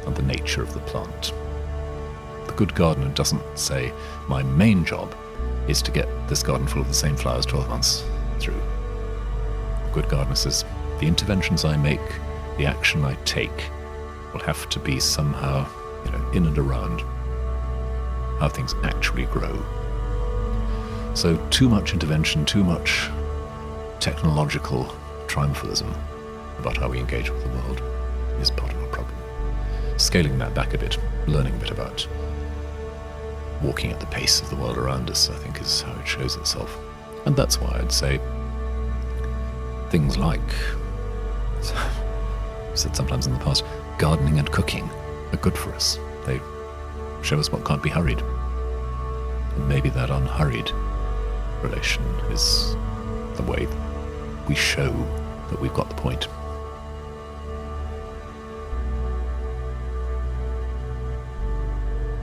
and the nature of the plant. The good gardener doesn't say, my main job is to get this garden full of the same flowers 12 months through. The good gardener says, the interventions I make, the action I take, will have to be somehow, in and around how things actually grow. So too much intervention, too much technological triumphalism about how we engage with the world is part of our problem. Scaling that back a bit, learning a bit about walking at the pace of the world around us, I think, is how it shows itself. And that's why I'd say things like, I've said sometimes in the past, gardening and cooking are good for us. They show us what can't be hurried. And maybe that unhurried relation is the way we show that we've got the point.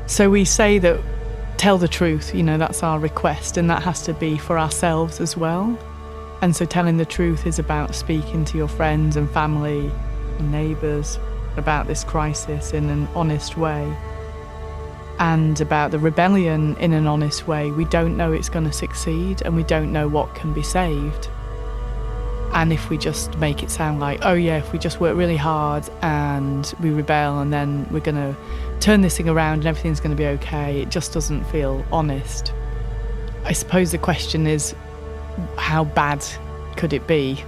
So we say that tell the truth, that's our request, and that has to be for ourselves as well. And so telling the truth is about speaking to your friends and family and neighbours about this crisis in an honest way, and about the rebellion in an honest way. We don't know it's going to succeed, and we don't know what can be saved. And if we just make it sound like, oh yeah, if we just work really hard and we rebel and then we're going to turn this thing around and everything's going to be okay, it just doesn't feel honest. I suppose the question is, how bad could it be?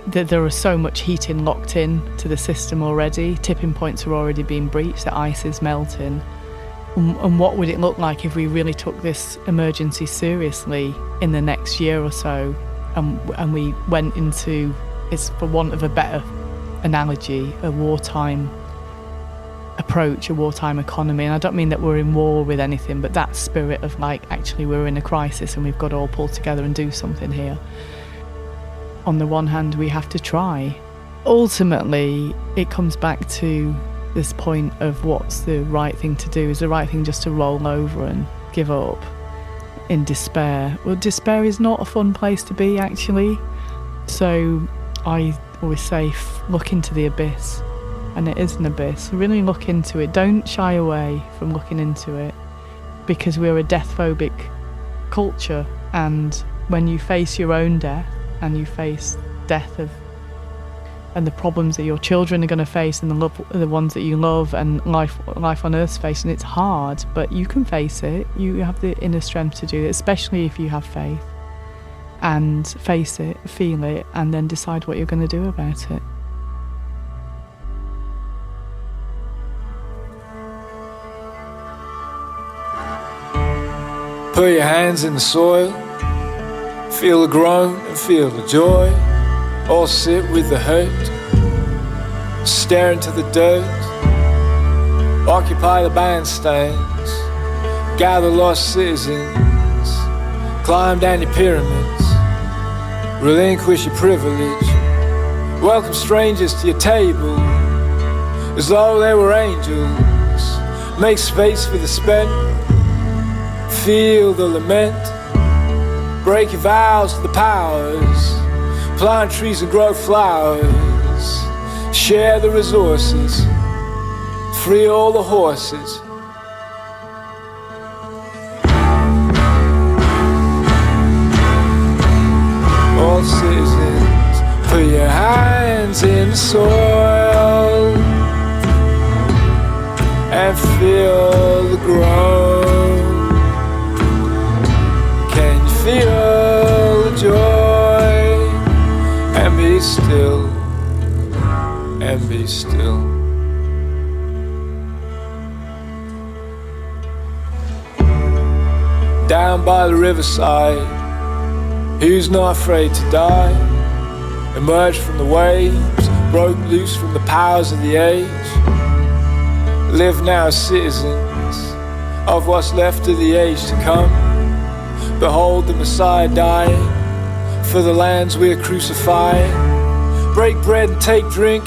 That there are so much heating locked in to the system already, tipping points are already being breached, the ice is melting. And what would it look like if we really took this emergency seriously in the next year or so, and we went into, it's for want of a better analogy, a wartime approach, a wartime economy. And I don't mean that we're in war with anything, but that spirit of like, actually we're in a crisis and we've got to all pull together and do something here. On the one hand, we have to try. Ultimately, it comes back to this point of what's the right thing to do. Is the right thing just to roll over and give up in despair? Well, despair is not a fun place to be, actually. So I always say, look into the abyss. And it is an abyss. Really look into it. Don't shy away from looking into it, because we're a death-phobic culture. And when you face your own death, and you face death and the problems that your children are going to face, and the ones that you love, and life on Earth's facing, it's hard, but you can face it. You have the inner strength to do it, especially if you have faith. And face it, feel it, and then decide what you're going to do about it. Put your hands in the soil, feel the groan and feel the joy. All sit with the hurt, stare into the dirt. Occupy the bandstands, gather lost citizens. Climb down your pyramids, relinquish your privilege. Welcome strangers to your table, as though they were angels. Make space for the spent, feel the lament. Break your vows to the powers, plant trees and grow flowers. Share the resources, free all the horses. All citizens, put your hands in the soil and feel the groan. Feel the joy and be still, and be still. Down by the riverside, who's not afraid to die? Emerged from the waves, broke loose from the powers of the age. Live now as citizens of what's left of the age to come. Behold the Messiah dying for the lands we're crucifying. Break bread and take drink,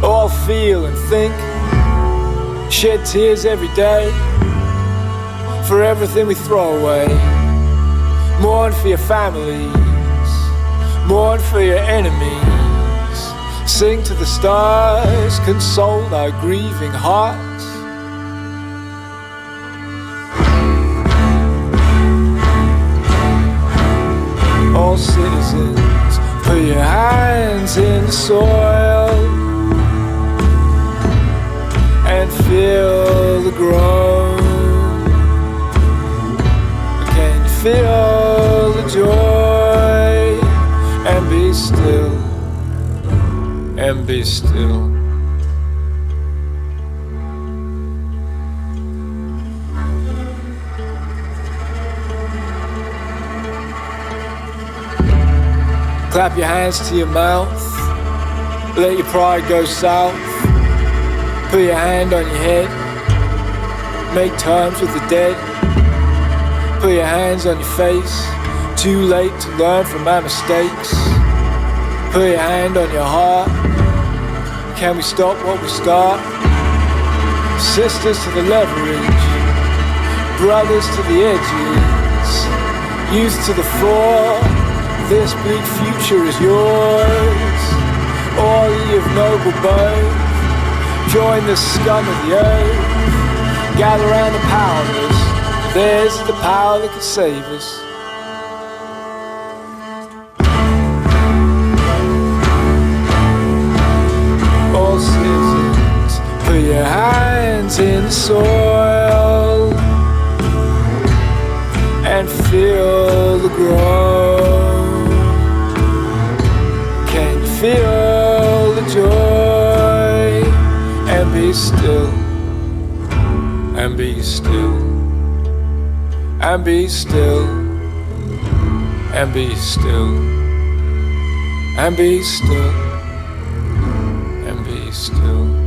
all feel and think. Shed tears every day for everything we throw away. Mourn for your families, mourn for your enemies. Sing to the stars, console our grieving hearts. All citizens, put your hands in the soil and feel the groan. Can you feel the joy? And be still, and be still. Clap your hands to your mouth. Let your pride go south. Put your hand on your head. Make terms with the dead. Put your hands on your face. Too late to learn from our mistakes. Put your hand on your heart. Can we stop what we start? Sisters to the leverage. Brothers to the edges. Youth to the fore. This bleak future is yours. All ye of noble birth, join the scum of the earth. Gather round the powerless. There's the power that can save us. All citizens, put your hands in the soil and feel the growth. Can you feel the joy? And be still, and be still, and be still, and be still, and be still, and be still.